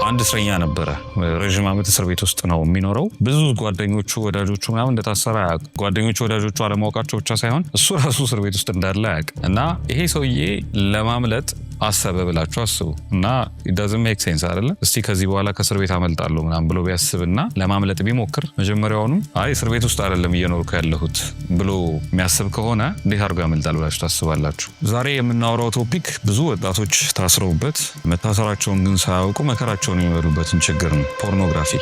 አንድ እስረኛ ነበረ። ረጅም ዓመት እስር ቤት ውስጥ ነው የሚኖረው። ብዙ ጓደኞቹ ወዳጆቹ ምናምን እንደታሰረ ያውቅ። ጓደኞቹ ወዳጆቹ አለማወቃቸው ብቻ ሳይሆን እሱ ራሱ እስር ቤት ውስጥ እንዳለ ያውቅ እና ይሄ ሰውዬ ለማምለጥ አሰበ ብላችሁ አስቡ እና it doesn't make sense አይደለ? እስቲ ከዚህ በኋላ ከእስር ቤት አመልጣለሁ ምናምን ብሎ ቢያስብና ለማምለጥ ቢሞክር መጀመሪያውኑ አይ እስር ቤት ውስጥ አይደለም እየኖርኩ ያለሁት ብሎ የሚያስብ ከሆነ እንዴት አድርጎ ያመልጣል ብላችሁ ታስባላችሁ? ዛሬ የምናወራው ቶፒክ ብዙ ወጣቶች ታስረውበት መታሰራቸውን ግን ሳያውቁ መከራቸውን የሚበሉበትን ችግር ነው። ፖርኖግራፊ።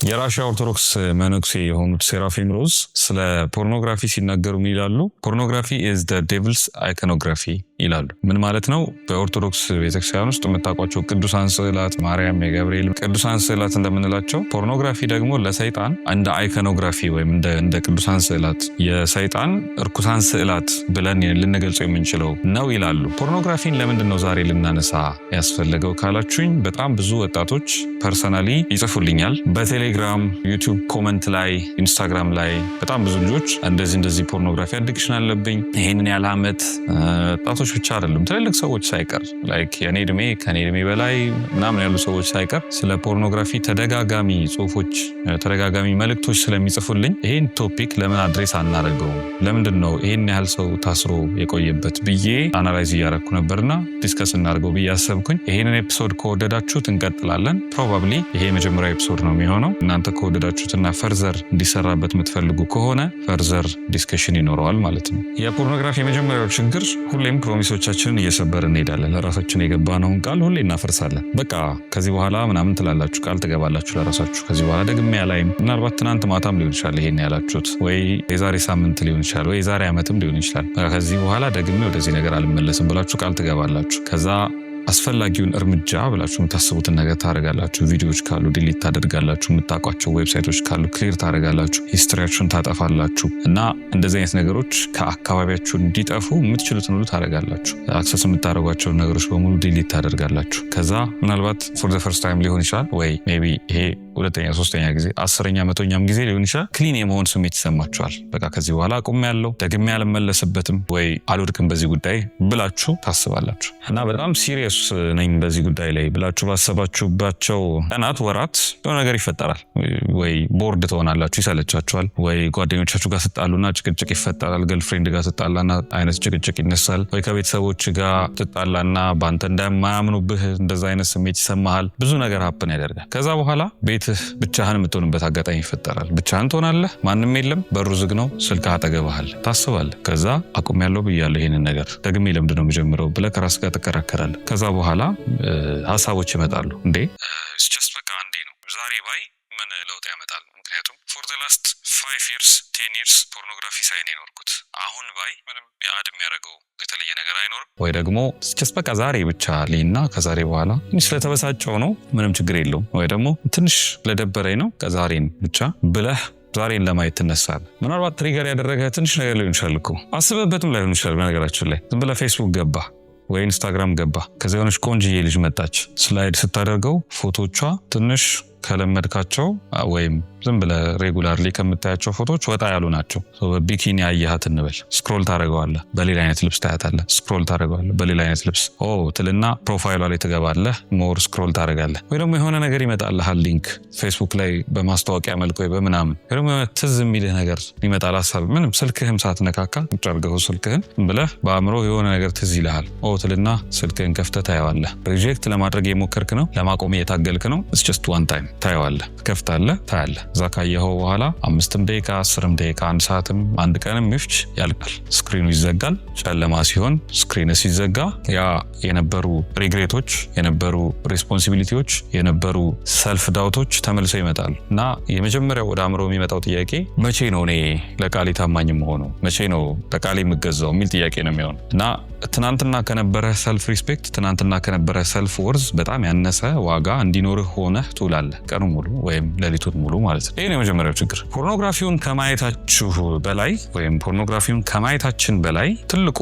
የራሽያ ኦርቶዶክስ መነኩሴ የሆኑት ሴራፊም ሮዝ ስለ ፖርኖግራፊ ሲናገሩ ምን ይላሉ? ፖርኖግራፊ is the devil's iconography ይላሉ። ምን ማለት ነው? በኦርቶዶክስ ቤተክርስቲያን ውስጥ የምታውቋቸው ቅዱሳን ስዕላት፣ ማርያም፣ የገብርኤል ቅዱሳን ስዕላት እንደምንላቸው ፖርኖግራፊ ደግሞ ለሰይጣን እንደ አይኮኖግራፊ ወይም እንደ ቅዱሳን ስዕላት የሰይጣን እርኩሳን ስዕላት ብለን ልንገልጸው የምንችለው ነው ይላሉ። ፖርኖግራፊን ለምንድን ነው ዛሬ ልናነሳ ያስፈለገው ካላችሁኝ፣ በጣም ብዙ ወጣቶች ፐርሰናሊ ይጽፉልኛል በቴሌግራም፣ ዩቲዩብ ኮመንት ላይ፣ ኢንስታግራም ላይ በጣም ብዙ ልጆች እንደዚህ ፖርኖግራፊ አዲክሽን አለብኝ ይሄንን ያለ አመት ወጣቶች ብቻ አይደሉም ትልልቅ ሰዎች ሳይቀር ላይክ የኔ እድሜ ከኔ እድሜ በላይ ምናምን ያሉ ሰዎች ሳይቀር ስለ ፖርኖግራፊ ተደጋጋሚ ጽሁፎች ተደጋጋሚ መልእክቶች ስለሚጽፉልኝ ይሄን ቶፒክ ለምን አድሬስ አናደርገው ለምንድን ነው ይሄን ያህል ሰው ታስሮ የቆየበት ብዬ አናላይዝ እያደረኩ ነበርና ዲስከስ እናደርገው ብዬ አሰብኩኝ። ይሄንን ኤፒሶድ ከወደዳችሁት እንቀጥላለን። ፕሮባብሊ ይሄ የመጀመሪያ ኤፒሶድ ነው የሚሆነው። እናንተ ከወደዳችሁትና ፈርዘር እንዲሰራበት የምትፈልጉ ከሆነ ፈርዘር ዲስከሽን ይኖረዋል ማለት ነው። የፖርኖግራፊ የመጀመሪያው ችግር ሁሌም ፕሮሚሶቻችንን እየሰበርን እንሄዳለን። ለራሳችን የገባነውን ቃል ሁሌ እናፈርሳለን። በቃ ከዚህ በኋላ ምናምን ትላላችሁ፣ ቃል ትገባላችሁ ለራሳችሁ። ከዚህ በኋላ ደግሜ ያላይም ምናልባት ትናንት ማታም ሊሆን ይችላል ይሄን ያላችሁት፣ ወይ የዛሬ ሳምንት ሊሆን ይችላል፣ ወይ የዛሬ ዓመትም ሊሆን ይችላል። ከዚህ በኋላ ደግሜ ወደዚህ ነገር አልመለስም ብላችሁ ቃል ትገባላችሁ። ከዛ አስፈላጊውን እርምጃ ብላችሁ የምታስቡትን ነገር ታደርጋላችሁ። ቪዲዮዎች ካሉ ዲሊት ታደርጋላችሁ። የምታውቋቸው ዌብሳይቶች ካሉ ክሊር ታደርጋላችሁ። ሂስትሪያችሁን ታጠፋላችሁ እና እንደዚህ አይነት ነገሮች ከአካባቢያችሁ እንዲጠፉ የምትችሉትን ሁሉ ታደርጋላችሁ። አክሰስ የምታደርጓቸውን ነገሮች በሙሉ ዲሊት ታደርጋላችሁ። ከዛ ምናልባት ፎር ዘ ፈርስት ታይም ሊሆን ይችላል፣ ወይ ሜይ ቢ ይሄ ሁለተኛ ሶስተኛ ጊዜ 10ኛ 100ኛም ጊዜ ሊሆን ይችላል። ክሊን የመሆን ስሜት ይሰማችኋል። በቃ ከዚህ በኋላ አቁሜያለሁ፣ ደግሜ አልመለስበትም፣ ወይ አልወድቅም በዚህ ጉዳይ ብላችሁ ታስባላችሁ እና በጣም ሲሪየስ ነኝ በዚህ ጉዳይ ላይ ብላችሁ ባሰባችሁባቸው ቀናት፣ ወራት የሆነ ነገር ይፈጠራል። ወይ ቦርድ ትሆናላችሁ፣ ይሰለቻችኋል። ወይ ጓደኞቻችሁ ጋር ስጣሉና ጭቅጭቅ ይፈጠራል። ገርልፍሬንድ ጋር ስጣላና አይነት ጭቅጭቅ ይነሳል። ወይ ከቤተሰቦች ጋር ትጣላና በአንተ እንደማያምኑብህ እንደዛ አይነት ስሜት ይሰማሃል። ብዙ ነገር ሀፕን ያደርጋል። ከዛ በኋላ ቤትህ ብቻህን የምትሆንበት አጋጣሚ ይፈጠራል። ብቻህን ትሆናለህ፣ ማንም የለም፣ በሩ ዝግ ነው፣ ስልክህ አጠገብህ አለ። ታስባለህ። ከዛ አቁሜያለሁ ብያለሁ ይሄንን ነገር ደግሜ ለምንድን ነው የምጀምረው ብለህ ከራስህ ጋር ትከራከራለህ። ከዛ በኋላ ሀሳቦች ይመጣሉ። እንዴ ጀስት በቃ አንዴ ነው ዛሬ ባይ ምን ለውጥ ያመጣል? ምክንያቱም ፎር ዘ ላስት 5 years 10 years ፖርኖግራፊ ሳይን የኖርኩት አሁን ባይ ምንም ያድ የሚያደርገው የተለየ ነገር አይኖርም። ወይ ደግሞ ጀስት በቃ ዛሬ ብቻ ሊና ከዛሬ በኋላ ትንሽ ስለተበሳጨው ነው ምንም ችግር የለውም። ወይ ደግሞ ትንሽ ለደበረኝ ነው ከዛሬን ብቻ ብለህ ዛሬን ለማየት ትነሳለህ። ምናልባት ትሪገር ያደረገ ትንሽ ነገር ሊሆን ይችላል እኮ አስበበትም ላይሆን ይችላል። በነገራችን ላይ ዝም ብለህ ፌስቡክ ገባ ወይ ኢንስታግራም ገባ፣ ከዚያ የሆነች ቆንጅዬ ልጅ መጣች። ስላይድ ስታደርገው ፎቶቿ ትንሽ ከለመድካቸው ወይም ዝም ብለህ ሬጉላርሊ ከምታያቸው ፎቶዎች ወጣ ያሉ ናቸው። በቢኪኒ አየሃት እንበል፣ ስክሮል ታደርገዋለህ፣ በሌላ አይነት ልብስ ታያታለህ፣ ስክሮል ታደርገዋለህ፣ በሌላ አይነት ልብስ ትልና ፕሮፋይሏ ላይ ትገባለህ፣ ሞር ስክሮል ታደርጋለህ። ወይ ደግሞ የሆነ ነገር ይመጣልሃል ሊንክ ፌስቡክ ላይ በማስታወቂያ መልኩ ወይ በምናምን፣ ወይ ደግሞ ትዝ የሚልህ ነገር ይመጣል ሀሳብ ምንም ስልክህም ሳትነካካ ቁጭ አድርገው ስልክህን ብለህ በአእምሮ የሆነ ነገር ትዝ ይልሃል ትልና ስልክህን ከፍተህ ታየዋለህ። ሪጀክት ለማድረግ የሞከርክ ነው፣ ለማቆም እየታገልክ ነው። it's just one time ታየዋለህ፣ ከፍታለህ፣ ታያለህ። እዛ ካየኸው በኋላ 5 ደቂቃ 10 ደቂቃ 1 ሰዓትም 1 ቀንም ይፍጅ ያልቃል። ስክሪኑ ይዘጋል። ጨለማ ሲሆን ስክሪን ሲዘጋ ያ የነበሩ ሪግሬቶች፣ የነበሩ ሬስፖንሲቢሊቲዎች፣ የነበሩ ሰልፍ ዳውቶች ተመልሰው ይመጣሉ እና የመጀመሪያው ወደ አእምሮ የሚመጣው ጥያቄ መቼ ነው እኔ ለቃሌ ታማኝ የምሆነው? መቼ ነው ለቃሌ የምገዛው የሚል ጥያቄ ነው የሚሆነው እና ትናንትና ከነበረ ሰልፍ ሪስፔክት፣ ትናንትና ከነበረ ሰልፍ ወርዝ በጣም ያነሰ ዋጋ እንዲኖርህ ሆነህ ትውላለህ ቀኑ ሙሉ ወይም ሌሊቱን ሙሉ ማለት ነው። ይሄ ነው የመጀመሪያው ችግር። ፖርኖግራፊውን ከማየታችሁ በላይ ወይም ፖርኖግራፊውን ከማየታችን በላይ ትልቁ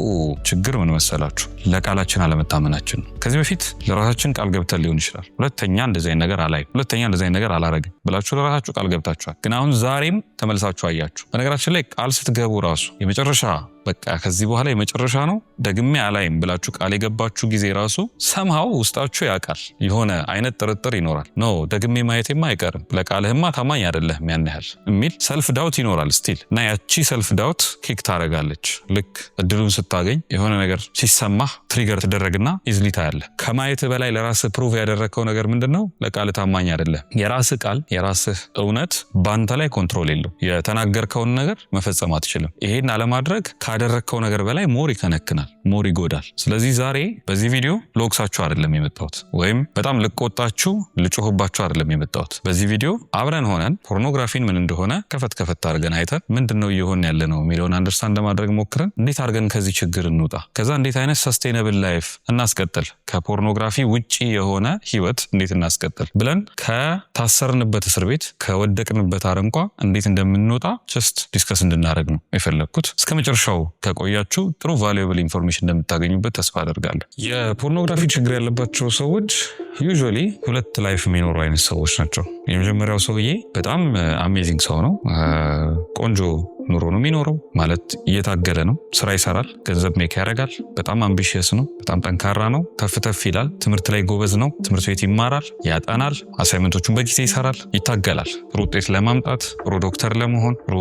ችግር ምን መሰላችሁ? ለቃላችን አለመታመናችን ነው። ከዚህ በፊት ለራሳችን ቃል ገብተን ሊሆን ይችላል ሁለተኛ እንደዚህ አይነት ነገር አላይም፣ ሁለተኛ እንደዚህ አይነት ነገር አላረግም ብላችሁ ለራሳችሁ ቃል ገብታችኋል። ግን አሁን ዛሬም ተመልሳችሁ አያችሁ። በነገራችን ላይ ቃል ስትገቡ ራሱ የመጨረሻ በቃ ከዚህ በኋላ የመጨረሻ ነው ደግሜ አላይም ብላችሁ ቃል የገባችሁ ጊዜ ራሱ ሰምሃው ውስጣችሁ ያውቃል። የሆነ አይነት ጥርጥር ይኖራል። ኖ ደግሜ ማየቴማ አይቀርም፣ ለቃልህማ ታማኝ አይደለህም ያን ያህል የሚል ሰልፍ ዳውት ይኖራል ስቲል። እና ያቺ ሰልፍ ዳውት ኪክ ታደርጋለች። ልክ እድሉን ስታገኝ የሆነ ነገር ሲሰማህ ትሪገር ትደረግና ኢዝሊ ታያለህ። ከማየትህ በላይ ለራስህ ፕሩቭ ያደረግከው ነገር ምንድን ነው? ለቃልህ ታማኝ አይደለህም። የራስህ ቃል የራስህ እውነት በአንተ ላይ ኮንትሮል የለው። የተናገርከውን ነገር መፈጸም አትችልም። ይሄን አለማድረግ ካደረግከው ነገር በላይ ሞር ይከነክናል፣ ሞር ይጎዳል። ስለዚህ ዛሬ በዚህ ቪዲዮ ልወቅሳችሁ አይደለም የመጣሁት፣ ወይም በጣም ልቆጣችሁ ልጮህባችሁ አይደለም የመጣሁት። በዚህ ቪዲዮ አብረን ሆነን ፖርኖግራፊን ምን እንደሆነ ከፈት አድርገን አይተን ምንድነው እየሆነ ያለ ነው የሚለውን አንደርስታንድ ለማድረግ ሞክረን እንዴት አድርገን ከዚህ ችግር እንውጣ፣ ከዛ እንዴት አይነት ሰስቴነብል ላይፍ እናስቀጥል፣ ከፖርኖግራፊ ውጪ የሆነ ህይወት እንዴት እናስቀጥል ብለን ከታሰርንበት እስር ቤት ከወደቅንበት አረንቋ እንዴት እንደምንወጣ ጀስት ዲስከስ እንድናደርግ ነው የፈለግኩት። እስከ መጨረሻው ከቆያችሁ ጥሩ ቫሉዌብል ኢንፎርሜሽን እንደምታገኙበት ተስፋ አደርጋለሁ። የፖርኖግራፊ ችግር ያለባቸው ሰዎች ዩዥዋሊ ሁለት ላይፍ የሚኖሩ አይነት ሰዎች ናቸው። የመጀመሪያው ሰውዬ በጣም አሜዚንግ ሰው ነው። ቆንጆ ኑሮ ነው የሚኖረው፣ ማለት እየታገለ ነው፣ ስራ ይሰራል፣ ገንዘብ ሜክ ያደርጋል፣ በጣም አምቢሽየስ ነው፣ በጣም ጠንካራ ነው፣ ተፍ ይላል፣ ትምህርት ላይ ጎበዝ ነው፣ ትምህርት ቤት ይማራል፣ ያጠናል፣ አሳይመንቶቹን በጊዜ ይሰራል፣ ይታገላል ጥሩ ውጤት ለማምጣት፣ ጥሩ ዶክተር ለመሆን፣ ጥሩ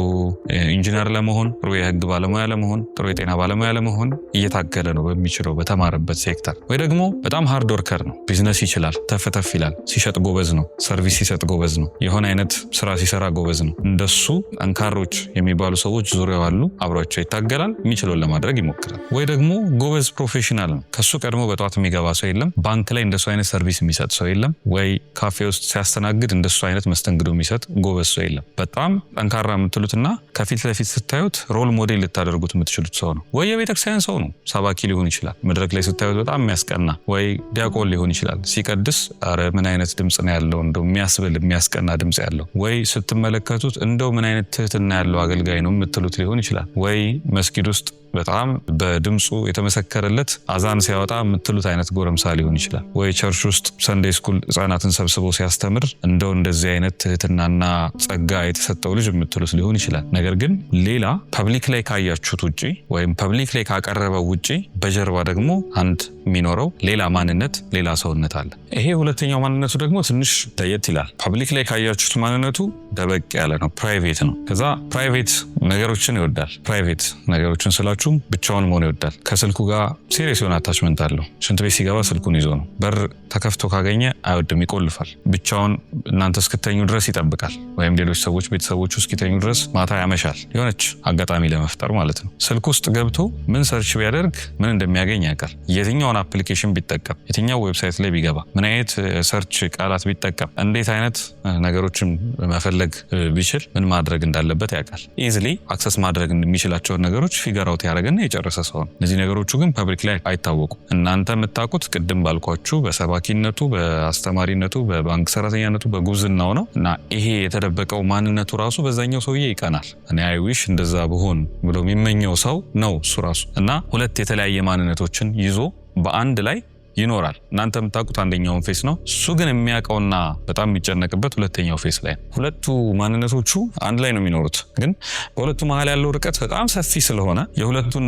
ኢንጂነር ለመሆን፣ ጥሩ የህግ ባለሙያ ለመሆን፣ ጥሩ የጤና ባለሙያ ለመሆን እየታገለ ነው በሚችለው በተማረበት ሴክተር። ወይ ደግሞ በጣም ሃርድ ወርከር ነው፣ ቢዝነስ ይችላል፣ ተፍ ይላል፣ ሲሸጥ ጎበዝ ነው፣ ሰርቪስ ሲሰጥ ጎበዝ ነው፣ የሆነ አይነት ስራ ሲሰራ ጎበዝ ነው። እንደሱ ጠንካሮች የሚባሉ ሰዎች ዙሪያው አሉ፣ አብሯቸው ይታገላል፣ የሚችለውን ለማድረግ ይሞክራል። ወይ ደግሞ ጎበዝ ፕሮፌሽናል ነው፣ ከሱ ቀድሞ በጠዋት የሚገባ ሰው የለም፣ ባንክ ላይ እንደሱ አይነት ሰርቪስ የሚሰጥ ሰው የለም፣ ወይ ካፌ ውስጥ ሲያስተናግድ እንደሱ አይነት መስተንግዶ የሚሰጥ ጎበዝ ሰው የለም። በጣም ጠንካራ የምትሉትና ከፊት ለፊት ስታዩት ሮል ሞዴል ልታደርጉት የምትችሉት ሰው ነው። ወይ የቤተክርስቲያን ሰው ነው፣ ሰባኪ ሊሆን ይችላል፣ መድረክ ላይ ስታዩት በጣም የሚያስቀና፣ ወይ ዲያቆን ሊሆን ይችላል፣ ሲቀድስ አረ ምን አይነት ድምጽ ነው ያለው እንደው የሚያስብል የሚያስቀና ድምጽ ያለው፣ ወይ ስትመለከቱት እንደው ምን አይነት ትህትና ያለው አገልጋይ ነው የምትሉት ሊሆን ይችላል። ወይ መስጊድ ውስጥ በጣም በድምጹ የተመሰከረለት አዛን ሲያወጣ የምትሉት አይነት ጎረምሳ ሊሆን ይችላል። ወይ ቸርች ውስጥ ሰንዴይ ስኩል ህጻናትን ሰብስቦ ሲያስተምር እንደው እንደዚህ አይነት ትህትናና ጸጋ የተሰጠው ልጅ የምትሉት ሊሆን ይችላል። ነገር ግን ሌላ ፐብሊክ ላይ ካያችሁት ውጪ ወይም ፐብሊክ ላይ ካቀረበው ውጪ በጀርባ ደግሞ አንድ የሚኖረው ሌላ ማንነት፣ ሌላ ሰውነት አለ። ይሄ ሁለተኛው ማንነቱ ደግሞ ትንሽ ለየት ይላል። ፐብሊክ ላይ ካያችሁት ማንነቱ ደበቅ ያለ ነው፣ ፕራይቬት ነው። ከዛ ፕራይቬት ነገሮችን ይወዳል። ፕራይቬት ነገሮችን ስላችሁ ብቻውን መሆን ይወዳል። ከስልኩ ጋር ሲሪየስ የሆነ አታችመንት አለው። ሽንት ቤት ሲገባ ስልኩን ይዞ ነው። በር ተከፍቶ ካገኘ አይወድም፣ ይቆልፋል። ብቻውን እናንተ እስክተኙ ድረስ ይጠብቃል። ወይም ሌሎች ሰዎች ቤተሰቦቹ እስኪተኙ ድረስ ማታ ያመሻል፣ የሆነች አጋጣሚ ለመፍጠር ማለት ነው። ስልክ ውስጥ ገብቶ ምን ሰርች ቢያደርግ ምን እንደሚያገኝ ያውቃል። የትኛውን አፕሊኬሽን ቢጠቀም፣ የትኛው ዌብሳይት ላይ ቢገባ፣ ምን አይነት ሰርች ቃላት ቢጠቀም፣ እንዴት አይነት ነገሮችን መፈለግ ቢችል ምን ማድረግ እንዳለበት ያውቃል። ኢዝሊ አክሰስ ማድረግ የሚችላቸውን ነገሮች ፊገር አውት ያደረገና የጨረሰ ሰው ነው። እነዚህ ነገሮቹ ግን ፐብሊክ ላይ አይታወቁም። እናንተ የምታውቁት ቅድም ባልኳችሁ በሰባኪነቱ፣ በአስተማሪነቱ፣ በባንክ ሰራተኛነቱ፣ በጉብዝናው ነው። እና ይሄ የተደበቀው ማንነቱ ራሱ በዛኛው ሰውዬ ይቀናል። እኔ አይ ዊሽ እንደዛ ብሆን ብሎ የሚመኘው ሰው ነው እሱ ራሱ። እና ሁለት የተለያየ ማንነቶችን ይዞ በአንድ ላይ ይኖራል። እናንተ የምታውቁት አንደኛውን ፌስ ነው፣ እሱ ግን የሚያውቀውና በጣም የሚጨነቅበት ሁለተኛው ፌስ ላይ ነው። ሁለቱ ማንነቶቹ አንድ ላይ ነው የሚኖሩት፣ ግን በሁለቱ መሀል ያለው ርቀት በጣም ሰፊ ስለሆነ የሁለቱን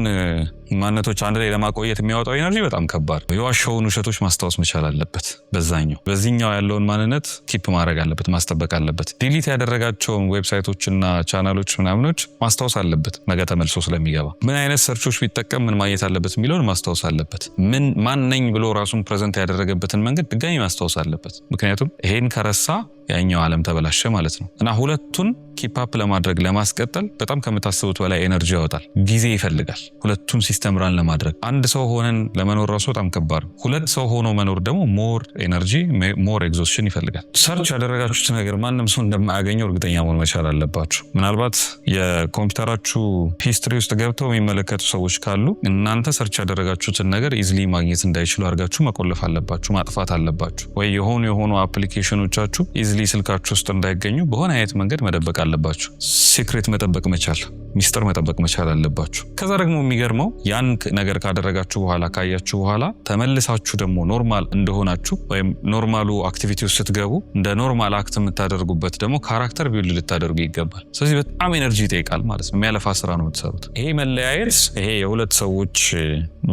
ማንነቶች አንድ ላይ ለማቆየት የሚያወጣው ኤነርጂ በጣም ከባድ። የዋሻውን ውሸቶች ማስታወስ መቻል አለበት። በዚህኛው ያለውን ማንነት ኪፕ ማድረግ አለበት፣ ማስጠበቅ አለበት። ዲሊት ያደረጋቸውን ዌብሳይቶችና ቻናሎች ምናምኖች ማስታወስ አለበት። ነገ ተመልሶ ስለሚገባ ምን አይነት ሰርቾች ቢጠቀም ምን ማግኘት አለበት የሚለውን ማስታወስ አለበት። ማን ነኝ ብሎ ራሱን ፕሬዘንት ያደረገበትን መንገድ ድጋሚ ማስታወስ አለበት። ምክንያቱም ይሄን ከረሳ ያኛው ዓለም ተበላሸ ማለት ነው። እና ሁለቱን ኪፕ አፕ ለማድረግ ለማስቀጠል በጣም ከምታስቡት በላይ ኤነርጂ ያወጣል፣ ጊዜ ይፈልጋል። ሁለቱን ሲስተም ራን ለማድረግ አንድ ሰው ሆነን ለመኖር ራሱ በጣም ከባድ ነው። ሁለት ሰው ሆኖ መኖር ደግሞ ሞር ኤነርጂ ሞር ኤግዞስሽን ይፈልጋል። ሰርች ያደረጋችሁት ነገር ማንም ሰው እንደማያገኘው እርግጠኛ መሆን መቻል አለባችሁ። ምናልባት የኮምፒውተራችሁ ሂስትሪ ውስጥ ገብተው የሚመለከቱ ሰዎች ካሉ እናንተ ሰርች ያደረጋችሁትን ነገር ኢዝሊ ማግኘት እንዳይችሉ አድርጋችሁ መቆለፍ አለባችሁ፣ ማጥፋት አለባችሁ። ወይ የሆኑ አፕሊኬሽኖቻችሁ ኢዝሊ ስልካችሁ ውስጥ እንዳይገኙ በሆነ አይነት መንገድ መደበቅ አለባችሁ። ሲክሬት መጠበቅ መቻል ሚስጥር መጠበቅ መቻል አለባችሁ። ከዛ ደግሞ የሚገርመው ያን ነገር ካደረጋችሁ በኋላ ካያችሁ በኋላ ተመልሳችሁ ደግሞ ኖርማል እንደሆናችሁ ወይም ኖርማሉ አክቲቪቲ ውስጥ ስትገቡ እንደ ኖርማል አክት የምታደርጉበት ደግሞ ካራክተር ቢልድ ልታደርጉ ይገባል። ስለዚህ በጣም ኤነርጂ ይጠይቃል ማለት ነው። የሚያለፋ ስራ ነው የምትሰሩት። ይሄ መለያየት ይሄ የሁለት ሰዎች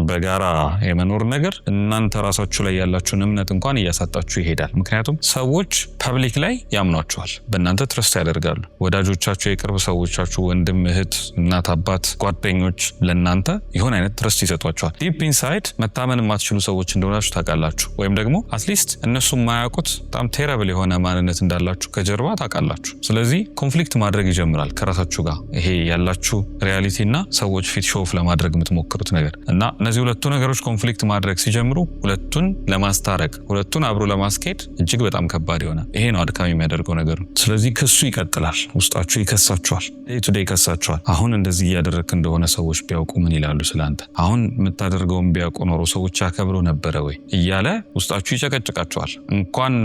በጋራ የመኖር ነገር እናንተ ራሳችሁ ላይ ያላችሁን እምነት እንኳን እያሳጣችሁ ይሄዳል። ምክንያቱም ሰዎች ፐብሊክ ላይ ያምኗችኋል፣ በእናንተ ትረስት ያደርጋሉ። ወዳጆቻችሁ፣ የቅርብ ሰዎቻችሁ፣ ወንድም እህት፣ እናት አባት፣ ጓደኞች ለእናንተ የሆነ አይነት ትረስት ይሰጧችኋል። ዲፕ ኢንሳይድ መታመን የማትችሉ ሰዎች እንደሆናችሁ ታውቃላችሁ። ወይም ደግሞ አትሊስት እነሱ የማያውቁት በጣም ቴረብል የሆነ ማንነት እንዳላችሁ ከጀርባ ታውቃላችሁ። ስለዚህ ኮንፍሊክት ማድረግ ይጀምራል ከራሳችሁ ጋር ይሄ ያላችሁ ሪያሊቲ እና ሰዎች ፊት ሾፍ ለማድረግ የምትሞክሩት ነገር እና እነዚህ ሁለቱ ነገሮች ኮንፍሊክት ማድረግ ሲጀምሩ ሁለቱን ለማስታረቅ ሁለቱን አብሮ ለማስኬድ እጅግ በጣም ከባድ ይሆናል። ይሄ ነው አድካሚ የሚያደርገው ነገር። ስለዚህ ክሱ ይቀጥላል። ውስጣችሁ ይከሳችኋል፣ ዴይ ቱ ዴይ ይከሳችኋል። አሁን እንደዚህ እያደረግክ እንደሆነ ሰዎች ቢያውቁ ምን ይላሉ ስለአንተ? አሁን የምታደርገውን ቢያውቁ ኖሮ ሰዎች ያከብሩ ነበረ ወይ እያለ ውስጣችሁ ይጨቀጭቃችኋል። እንኳን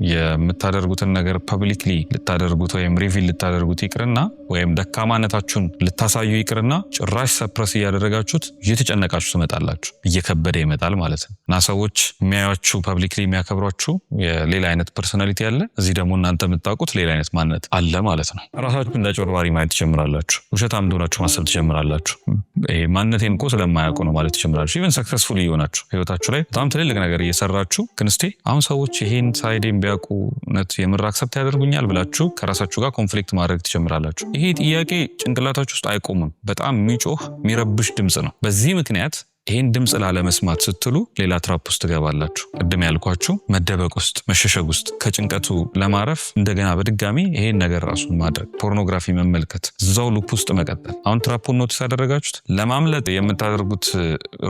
የምታደርጉትን ነገር ፐብሊክሊ ልታደርጉት ወይም ሪቪል ልታደርጉት ይቅርና ወይም ደካማነታችሁን ልታሳዩ ይቅርና ጭራሽ ሰፕረስ እያደረጋችሁት እየተጨነቃችሁ ትመጣላችሁ። እየከበደ ይመጣል ማለት ነው። እና ሰዎች የሚያዩአችሁ ፐብሊክሊ የሚያከብሯችሁ የሌላ አይነት ፐርሶናሊቲ አለ፣ እዚህ ደግሞ እናንተ የምታውቁት ሌላ አይነት ማንነት አለ ማለት ነው። ራሳችሁ እንደ ጨርባሪ ማየት ትጀምራላችሁ። ውሸታም እንደሆናችሁ ማሰብ ትጀምራላችሁ። ማንነቴን እኮ ስለማያውቁ ነው ማለት ትጀምራላችሁ። ኢቨን ሰክሰስፉል እየሆናችሁ ህይወታችሁ ላይ በጣም ትልልቅ ነገር እየሰራችሁ ግን እስቲ አሁን ሰዎች ይሄን ሳይዴን ቢያውቁ እውነት የምር አክሰፕት ያደርጉኛል ብላችሁ ከራሳችሁ ጋር ኮንፍሊክት ማድረግ ትጀምራላችሁ። ይሄ ጥያቄ ጭንቅላታችሁ ውስጥ አይቆምም። በጣም የሚጮህ የሚረብሽ ድምጽ ነው። በዚህ ምክንያት ይሄን ድምጽ ላለመስማት ስትሉ ሌላ ትራፕ ውስጥ ትገባላችሁ። ቅድም ያልኳችሁ መደበቅ ውስጥ፣ መሸሸግ ውስጥ፣ ከጭንቀቱ ለማረፍ እንደገና በድጋሚ ይሄን ነገር ራሱን ማድረግ፣ ፖርኖግራፊ መመልከት፣ እዛው ሉፕ ውስጥ መቀጠል። አሁን ትራፑን ኖቲስ ያደረጋችሁት? ለማምለጥ የምታደርጉት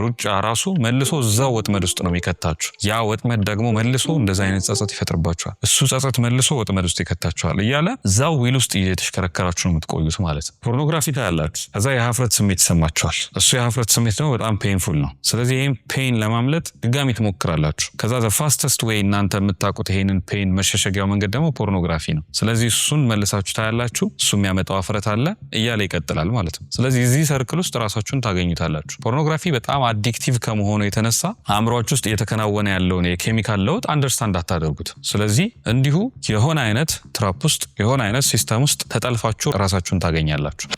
ሩጫ ራሱ መልሶ እዛው ወጥመድ ውስጥ ነው የሚከታችሁ። ያ ወጥመድ ደግሞ መልሶ እንደዛ አይነት ጸጸት ይፈጥርባችኋል። እሱ ጸጸት መልሶ ወጥመድ ውስጥ ይከታችኋል እያለ እዛው ዊል ውስጥ እየተሽከረከራችሁ ነው የምትቆዩት ማለት ነው። ፖርኖግራፊ ታያላችሁ፣ ከዛ የሀፍረት ስሜት ይሰማችኋል። እሱ የሀፍረት ስሜት ደግሞ በጣም ፔንፉል ነው። ስለዚህ ይሄን ፔን ለማምለጥ ድጋሚ ትሞክራላችሁ። ከዛ the fastest way እናንተ የምታውቁት ይሄንን ፔን መሸሸጊያው መንገድ ደግሞ ፖርኖግራፊ ነው። ስለዚህ እሱን መልሳችሁ ታያላችሁ። እሱ የሚያመጣው አፍረት አለ እያለ ይቀጥላል ማለት ነው። ስለዚህ እዚህ ሰርክል ውስጥ ራሳችሁን ታገኙታላችሁ። ፖርኖግራፊ በጣም አዲክቲቭ ከመሆኑ የተነሳ አእምሮአችሁ ውስጥ እየተከናወነ ያለውን የኬሚካል ለውጥ አንደርስታንድ አታደርጉት። ስለዚህ እንዲሁ የሆነ አይነት ትራፕ ውስጥ የሆነ አይነት ሲስተም ውስጥ ተጠልፋችሁ ራሳችሁን ታገኛላችሁ።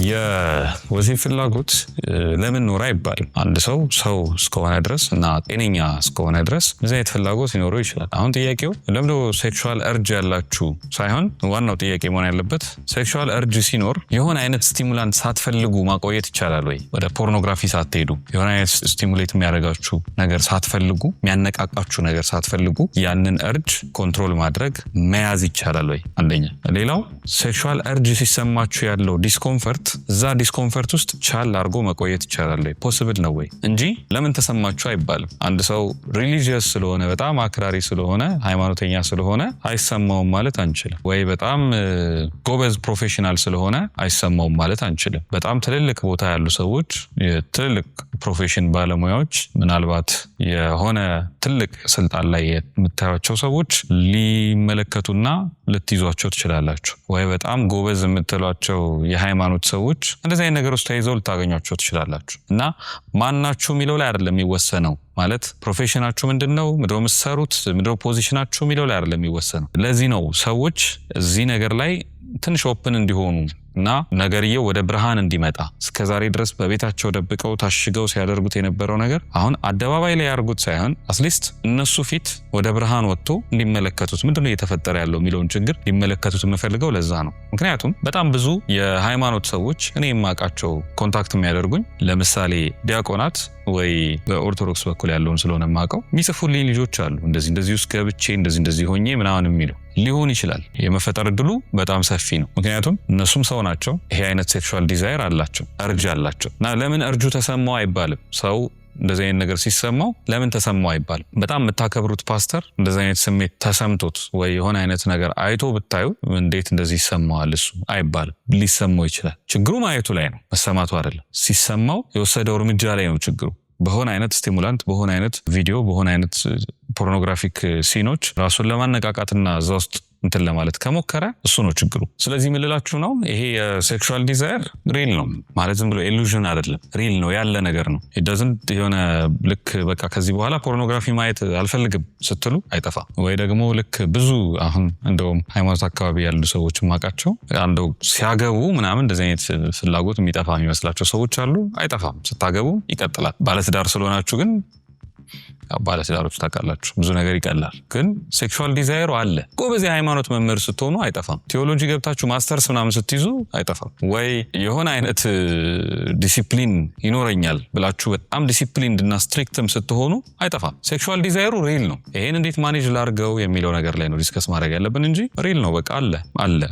የወሲብ ፍላጎት ለምን ኖር አይባልም። አንድ ሰው እስከሆነ ድረስ እና ጤነኛ እስከሆነ ድረስ እንደዚህ አይነት ፍላጎት ሊኖረው ይችላል። አሁን ጥያቄው ለምንድነው ሴክሹዋል እርጅ ያላችሁ ሳይሆን ዋናው ጥያቄ መሆን ያለበት ሴክሹዋል እርጅ ሲኖር የሆነ አይነት ስቲሙላንት ሳትፈልጉ ማቆየት ይቻላል ወይ? ወደ ፖርኖግራፊ ሳትሄዱ የሆነ አይነት ስቲሙሌት የሚያደርጋችሁ ነገር ሳትፈልጉ፣ የሚያነቃቃችሁ ነገር ሳትፈልጉ ያንን እርጅ ኮንትሮል ማድረግ መያዝ ይቻላል ወይ? አንደኛ። ሌላው ሴክሹዋል እርጅ ሲሰማችሁ ያለው ዲስኮምፈርት እዛ ዲስኮምፈርት ውስጥ ቻል አድርጎ መቆየት ይቻላል ወይ? ፖሲብል ነው ወይ? እንጂ ለምን ተሰማችሁ አይባልም። አንድ ሰው ሪሊጂየስ ስለሆነ በጣም አክራሪ ስለሆነ ሃይማኖተኛ ስለሆነ አይሰማውም ማለት አንችልም። ወይ በጣም ጎበዝ ፕሮፌሽናል ስለሆነ አይሰማውም ማለት አንችልም። በጣም ትልልቅ ቦታ ያሉ ሰዎች፣ የትልልቅ ፕሮፌሽን ባለሙያዎች፣ ምናልባት የሆነ ትልቅ ስልጣን ላይ የምታዩቸው ሰዎች ሊመለከቱና ልትይዟቸው ትችላላችሁ። ወይ በጣም ጎበዝ የምትሏቸው የሃይማኖት ሰዎች እንደዚህ አይነት ነገር ውስጥ ተይዘው ልታገኟቸው ትችላላችሁ። እና ማናችሁ የሚለው ላይ አይደለም የሚወሰነው። ማለት ፕሮፌሽናችሁ ምንድነው፣ ምንድነው የምትሰሩት፣ ምንድነው ፖዚሽናችሁ የሚለው ላይ አይደለም የሚወሰነው። ለዚህ ነው ሰዎች እዚህ ነገር ላይ ትንሽ ኦፕን እንዲሆኑ እና ነገርየው ወደ ብርሃን እንዲመጣ እስከዛሬ ድረስ በቤታቸው ደብቀው ታሽገው ሲያደርጉት የነበረው ነገር አሁን አደባባይ ላይ ያርጉት ሳይሆን አትሊስት እነሱ ፊት ወደ ብርሃን ወጥቶ እንዲመለከቱት ምንድነው እየተፈጠረ ያለው የሚለውን ችግር ሊመለከቱት የምፈልገው ለዛ ነው። ምክንያቱም በጣም ብዙ የሃይማኖት ሰዎች እኔ የማውቃቸው ኮንታክት የሚያደርጉኝ ለምሳሌ ዲያቆናት ወይ በኦርቶዶክስ በኩል ያለውን ስለሆነ የማውቀው የሚጽፉልኝ ልጆች አሉ። እንደዚህ ውስጥ ገብቼ እንደዚህ ሆኜ ምናምን የሚለው ሊሆን ይችላል። የመፈጠር እድሉ በጣም ሰፊ ነው። ምክንያቱም እነሱም ሰው ናቸው። ይሄ አይነት ሴክሹዋል ዲዛይር አላቸው፣ እርጅ አላቸው። እና ለምን እርጁ ተሰማው አይባልም። ሰው እንደዚህ አይነት ነገር ሲሰማው ለምን ተሰማው አይባልም። በጣም የምታከብሩት ፓስተር እንደዚህ አይነት ስሜት ተሰምቶት ወይ የሆነ አይነት ነገር አይቶ ብታዩ እንዴት እንደዚህ ይሰማዋል እሱ አይባልም። ሊሰማው ይችላል። ችግሩ ማየቱ ላይ ነው፣ መሰማቱ አይደለም። ሲሰማው የወሰደው እርምጃ ላይ ነው ችግሩ። በሆነ አይነት ስቲሙላንት፣ በሆነ አይነት ቪዲዮ፣ በሆነ አይነት ፖርኖግራፊክ ሲኖች ራሱን ለማነቃቃትና እዛ ውስጥ እንትን ለማለት ከሞከረ እሱ ነው ችግሩ። ስለዚህ ምን ልላችሁ ነው ይሄ የሴክሹዋል ዲዛየር ሪል ነው ማለት ዝም ብሎ ኢሉዥን አይደለም፣ ሪል ነው ያለ ነገር ነው። ዳዝንት የሆነ ልክ በቃ ከዚህ በኋላ ፖርኖግራፊ ማየት አልፈልግም ስትሉ አይጠፋም። ወይ ደግሞ ልክ ብዙ አሁን እንደውም ሃይማኖት አካባቢ ያሉ ሰዎች ማቃቸው አንደው ሲያገቡ ምናምን እንደዚህ አይነት ፍላጎት የሚጠፋ የሚመስላቸው ሰዎች አሉ። አይጠፋም፣ ስታገቡ ይቀጥላል። ባለትዳር ስለሆናችሁ ግን ባለትዳሮች ታውቃላችሁ ብዙ ነገር ይቀላል። ግን ሴክሹዋል ዲዛየሩ አለ። ጎበዝ የሃይማኖት መምህር ስትሆኑ አይጠፋም። ቴዎሎጂ ገብታችሁ ማስተርስ ምናምን ስትይዙ አይጠፋም። ወይ የሆነ አይነት ዲሲፕሊን ይኖረኛል ብላችሁ በጣም ዲሲፕሊን እና ስትሪክትም ስትሆኑ አይጠፋም። ሴክሹዋል ዲዛየሩ ሪል ነው። ይሄን እንዴት ማኔጅ ላድርገው የሚለው ነገር ላይ ነው ዲስከስ ማድረግ ያለብን እንጂ ሪል ነው በቃ አለ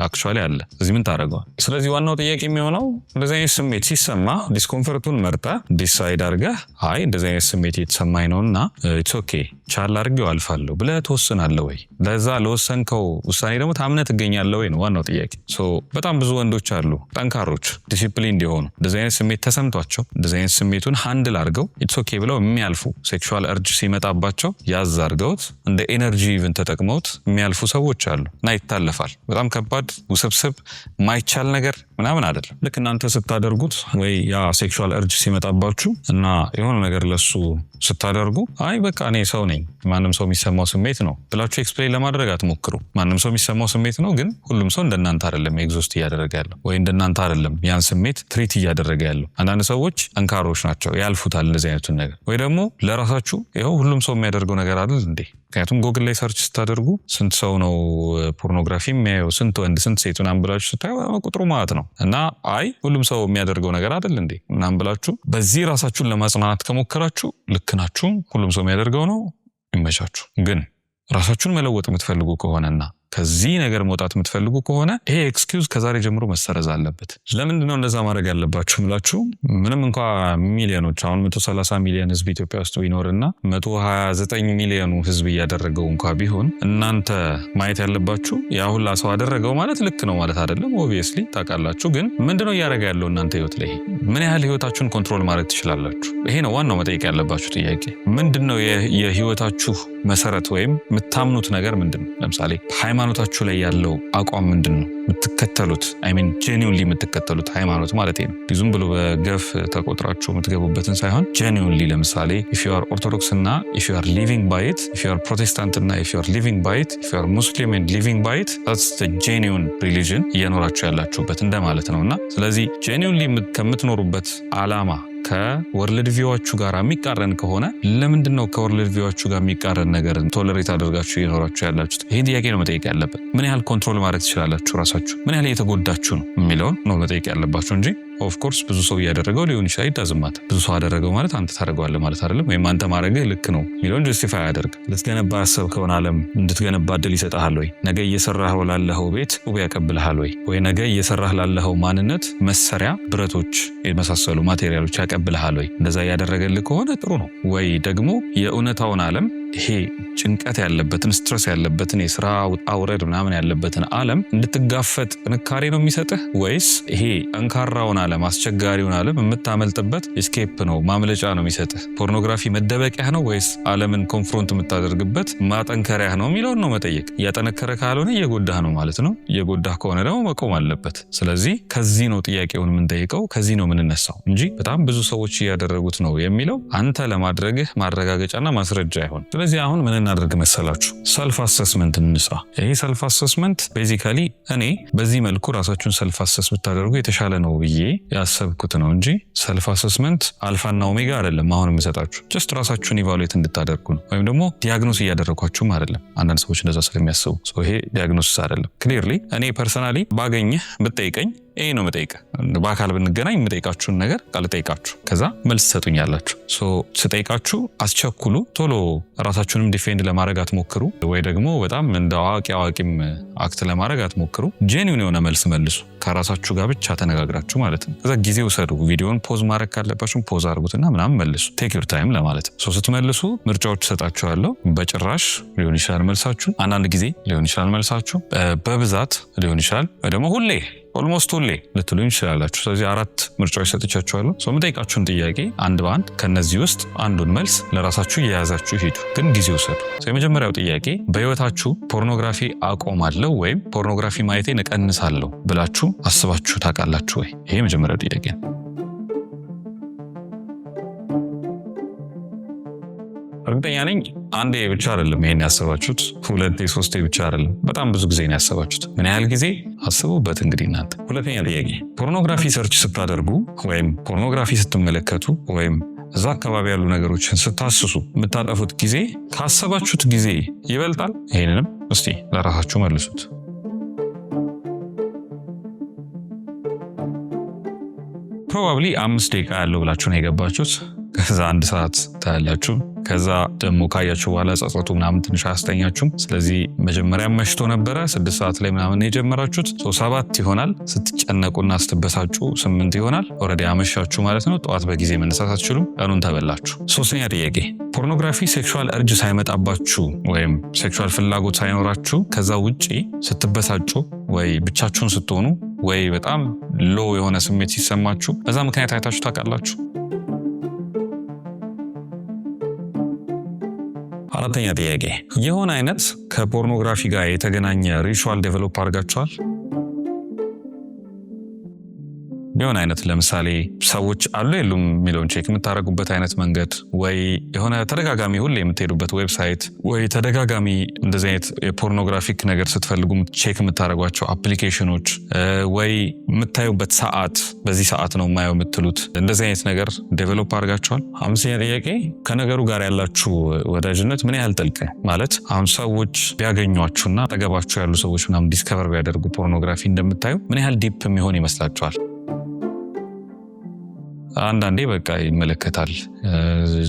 አክቹዋሊ አለ። እዚህ ምን ታደርገዋል? ስለዚህ ዋናው ጥያቄ የሚሆነው እንደዚህ አይነት ስሜት ሲሰማ ዲስኮምፈርቱን መርጠህ ዲሳይድ አድርገህ አይ እንደዚህ አይነት ስሜት የተሰማኝ ነውና ኢትስ ኦኬ ቻል አድርጌው አልፋለሁ ብለህ ትወስናለህ ወይ? ለዛ ለወሰንከው ውሳኔ ደግሞ ታምነህ ትገኛለህ ወይ ነው ዋናው ጥያቄ። በጣም ብዙ ወንዶች አሉ ጠንካሮች ዲሲፕሊን እንዲሆኑ እንደዚህ አይነት ስሜት ተሰምቷቸው እንደዚህ አይነት ስሜቱን ሃንድል አድርገው ኢትስ ኦኬ ብለው የሚያልፉ ሴክሹዋል እርጅ ሲመጣባቸው ያዝ አድርገውት እንደ ኤነርጂ ኢቭን ተጠቅመውት የሚያልፉ ሰዎች አሉ እና ይታለፋል። በጣም ከባድ ውስብስብ ማይቻል ነገር ምናምን አይደለም። ልክ እናንተ ስታደርጉት ወይ ያ ሴክሹዋል እርጅ ሲመጣባችሁ እና የሆነ ነገር ለሱ ስታደርጉ አይ በቃ እኔ ሰው ነኝ ማንም ሰው የሚሰማው ስሜት ነው ብላችሁ ኤክስፕሌን ለማድረግ አትሞክሩ። ማንም ሰው የሚሰማው ስሜት ነው፣ ግን ሁሉም ሰው እንደናንተ አይደለም ኤግዞስት እያደረገ ያለው ወይ እንደናንተ አይደለም ያን ስሜት ትሪት እያደረገ ያለው። አንዳንድ ሰዎች ጠንካሮች ናቸው ያልፉታል እንደዚህ አይነቱን ነገር። ወይ ደግሞ ለራሳችሁ ይኸው ሁሉም ሰው የሚያደርገው ነገር አይደል እንዴ? ምክንያቱም ጎግል ላይ ሰርች ስታደርጉ ስንት ሰው ነው ፖርኖግራፊ የሚያየው ስንት ወንድ ስንት ሴት ምናምን ብላችሁ ስታዩ ቁጥሩ ማለት ነው እና አይ ሁሉም ሰው የሚያደርገው ነገር አይደል እንዴ ምናምን ብላችሁ በዚህ ራሳችሁን ለማጽናናት ከሞከራችሁ ልክ ናችሁ። ሁሉም ሰው የሚያደርገው ነው፣ ይመቻችሁ። ግን ራሳችሁን መለወጥ የምትፈልጉ ከሆነና ከዚህ ነገር መውጣት የምትፈልጉ ከሆነ ይሄ ኤክስኪውዝ ከዛሬ ጀምሮ መሰረዝ አለበት። ለምንድነው እንደዛ ማድረግ ያለባችሁ ምላችሁ? ምንም እንኳ ሚሊዮኖች አሁን 130 ሚሊዮን ህዝብ ኢትዮጵያ ውስጥ ቢኖርና 129 ሚሊዮኑ ህዝብ እያደረገው እንኳ ቢሆን እናንተ ማየት ያለባችሁ ያ ሁላ ሰው አደረገው ማለት ልክ ነው ማለት አይደለም። ኦብቪየስሊ ታውቃላችሁ። ግን ምንድነው እያደረገ ያለው እናንተ ህይወት ላይ? ምን ያህል ህይወታችሁን ኮንትሮል ማድረግ ትችላላችሁ? ይሄ ነው ዋናው መጠየቅ ያለባችሁ ጥያቄ። ምንድነው የህይወታችሁ መሰረት ወይም የምታምኑት ነገር ምንድነው? ለምሳሌ ሃይማኖታችሁ ላይ ያለው አቋም ምንድነው? የምትከተሉት ጄኒውንሊ የምትከተሉት ሃይማኖት ማለት ነው። ዝም ብሎ በገፍ ተቆጥራችሁ የምትገቡበትን ሳይሆን ጄኒውንሊ ለምሳሌ if you are orthodox እና if you are living by it, if you are protestant እና if you are living by it, if you are muslim and living by it, that's the genuine religion እየኖራችሁ ያላችሁበት እንደማለት ነውና ስለዚህ ጄኒውንሊ ከምትኖሩበት ዓላማ ከወርልድ ቪዋችሁ ጋር የሚቃረን ከሆነ ለምንድነው ከወርልድ ቪዋችሁ ጋር የሚቃረን ነገር ቶለሬት አድርጋችሁ እየኖራችሁ ያላችሁት? ይሄ ጥያቄ ነው መጠየቅ ያለበት። ምን ያህል ኮንትሮል ማድረግ ትችላላችሁ ራሳችሁ? ምን ያህል እየተጎዳችሁ ነው የሚለውን ነው መጠየቅ ያለባችሁ እንጂ ኦፍ ኮርስ ብዙ ሰው እያደረገው ሊሆን ይችላል። ይታዝማት ብዙ ሰው አደረገው ማለት አንተ ታደርገዋለህ ማለት አይደለም። ወይም አንተ ማድረግህ ልክ ነው የሚለውን ጀስቲፋይ አያደርግ። ልትገነባ ያሰብከውን ዓለም እንድትገነባ እድል ይሰጥሃል ወይ? ነገ እየሰራህ ላለኸው ቤት ውብ ያቀብልሃል ወይ? ወይ ነገ እየሰራህ ላለኸው ማንነት መሰሪያ፣ ብረቶች የመሳሰሉ ማቴሪያሎች ያቀብልሃል ወይ? እንደዛ እያደረገልህ ከሆነ ጥሩ ነው። ወይ ደግሞ የእውነታውን ዓለም ይሄ ጭንቀት ያለበትን ስትረስ ያለበትን የስራ ውጣ ውረድ ምናምን ያለበትን ዓለም እንድትጋፈጥ ጥንካሬ ነው የሚሰጥህ? ወይስ ይሄ ጠንካራውን ዓለም አስቸጋሪውን ዓለም የምታመልጥበት ኤስኬፕ ነው ማምለጫ ነው የሚሰጥህ? ፖርኖግራፊ መደበቂያ ነው ወይስ ዓለምን ኮንፍሮንት የምታደርግበት ማጠንከሪያ ነው የሚለውን ነው መጠየቅ። እያጠነከረ ካልሆነ እየጎዳህ ነው ማለት ነው። እየጎዳህ ከሆነ ደግሞ መቆም አለበት። ስለዚህ ከዚህ ነው ጥያቄውን የምንጠይቀው፣ ከዚህ ነው የምንነሳው እንጂ በጣም ብዙ ሰዎች እያደረጉት ነው የሚለው አንተ ለማድረግህ ማረጋገጫና ማስረጃ አይሆን። ስለዚህ አሁን ምን እናደርግ መሰላችሁ? ሰልፍ አሰስመንት እንስራ። ይሄ ሰልፍ አሰስመንት ቤዚካሊ እኔ በዚህ መልኩ ራሳችሁን ሰልፍ አሰስ ብታደርጉ የተሻለ ነው ብዬ ያሰብኩት ነው እንጂ ሰልፍ አሰስመንት አልፋና ኦሜጋ አይደለም። አሁን የምሰጣችሁ ጀስት ራሳችሁን ኢቫሉዌት እንድታደርጉ ነው። ወይም ደግሞ ዲያግኖስ እያደረኳችሁም አይደለም። አንዳንድ ሰዎች እንደዛ ስለሚያስቡ ይሄ ዲያግኖስ አይደለም። ክሊርሊ እኔ ፐርሰናሊ ባገኘህ ብትጠይቀኝ ይሄ ነው መጠየቅ። በአካል ብንገናኝ የምጠይቃችሁን ነገር ቃል ጠይቃችሁ ከዛ መልስ ትሰጡኛላችሁ። ስጠይቃችሁ አስቸኩሉ፣ ቶሎ ራሳችሁንም ዲፌንድ ለማድረግ አትሞክሩ፣ ወይ ደግሞ በጣም እንደ አዋቂም አክት ለማድረግ አትሞክሩ። ጄኒውን የሆነ መልስ መልሱ፣ ከራሳችሁ ጋር ብቻ ተነጋግራችሁ ማለት ነው። ከዛ ጊዜ ውሰዱ። ቪዲዮን ፖዝ ማድረግ ካለባችሁ ፖዝ አድርጉትና ምናምን መልሱ። ቴክ ዩር ታይም ለማለት ነው። ስትመልሱ ምርጫዎች ሰጣችኋለሁ። በጭራሽ ሊሆን ይችላል መልሳችሁ፣ አንዳንድ ጊዜ ሊሆን ይችላል መልሳችሁ፣ በብዛት ሊሆን ይችላል፣ ወይ ደግሞ ሁሌ ኦልሞስት ሁሌ ልትሉኝ ይችላላችሁ። ስለዚህ 4 ምርጫዎች ሰጥቻችኋለሁ። የምጠይቃችሁን ጥያቄ አንድ በአንድ ከነዚህ ውስጥ አንዱን መልስ ለራሳችሁ እየያዛችሁ ሂዱ፣ ግን ጊዜ ውሰዱ። የመጀመሪያው ጥያቄ በህይወታችሁ ፖርኖግራፊ አቆማለሁ ወይም ፖርኖግራፊ ማየቴን እቀንሳለሁ ብላችሁ አስባችሁ ታውቃላችሁ ወይ? ይሄ የመጀመሪያው ጥያቄ ነው። እርግጠኛ ነኝ አንዴ ብቻ አይደለም ይሄን ያሰባችሁት፣ 2 3 ብቻ አይደለም፣ በጣም ብዙ ጊዜ ነው ያሰባችሁት። ምን ያህል ጊዜ አስቡበት እንግዲህ እናንተ። ሁለተኛ ጥያቄ ፖርኖግራፊ ሰርች ስታደርጉ ወይም ፖርኖግራፊ ስትመለከቱ ወይም እዛ አካባቢ ያሉ ነገሮችን ስታስሱ የምታጠፉት ጊዜ ካሰባችሁት ጊዜ ይበልጣል? ይሄንንም እስቲ ለራሳችሁ መልሱት። ፕሮባብሊ 5 ደቂቃ ያለው ብላችሁ ነው የገባችሁት። ከዛ 1 ሰዓት ታያላችሁ። ከዛ ደግሞ ካያችሁ በኋላ ጸጸቱ ምናምን ትንሽ አያስተኛችሁም። ስለዚህ መጀመሪያ መሽቶ ነበረ 6 ሰዓት ላይ ምናምን የጀመራችሁት 7 ይሆናል። ስትጨነቁና ስትበሳጩ 8 ይሆናል። ኦልሬዲ አመሻችሁ ማለት ነው። ጠዋት በጊዜ መነሳት አትችሉም። ቀኑን ተበላችሁ። ሶስተኛ ጥያቄ ፖርኖግራፊ ሴክሹዋል እርጅ ሳይመጣባችሁ ወይም ሴክሹዋል ፍላጎት ሳይኖራችሁ ከዛ ውጪ ስትበሳጩ ወይ ብቻችሁን ስትሆኑ ወይ በጣም ሎ የሆነ ስሜት ሲሰማችሁ በዛ ምክንያት አይታችሁ ታውቃላችሁ? አራተኛ ጥያቄ የሆነ አይነት ከፖርኖግራፊ ጋር የተገናኘ ሪቹዋል ዴቨሎፕ አድርጋችኋል? የሆነ አይነት ለምሳሌ ሰዎች አሉ የሉም የሚለውን ቼክ የምታደርጉበት አይነት መንገድ፣ ወይ የሆነ ተደጋጋሚ ሁሌ የምትሄዱበት ዌብሳይት፣ ወይ ተደጋጋሚ እንደዚህ አይነት የፖርኖግራፊክ ነገር ስትፈልጉ ቼክ የምታደርጓቸው አፕሊኬሽኖች፣ ወይ የምታዩበት ሰዓት፣ በዚህ ሰዓት ነው የማየው የምትሉት እንደዚህ አይነት ነገር ዴቨሎፕ አድርጋችኋል? አምስተኛ ጥያቄ ከነገሩ ጋር ያላችሁ ወዳጅነት ምን ያህል ጥልቅ ማለት አሁን ሰዎች ቢያገኟችሁና አጠገባችሁ ያሉ ሰዎች ምናምን ዲስከቨር ቢያደርጉ ፖርኖግራፊ እንደምታዩ ምን ያህል ዲፕ የሚሆን ይመስላችኋል? አንዳንዴ በቃ ይመለከታል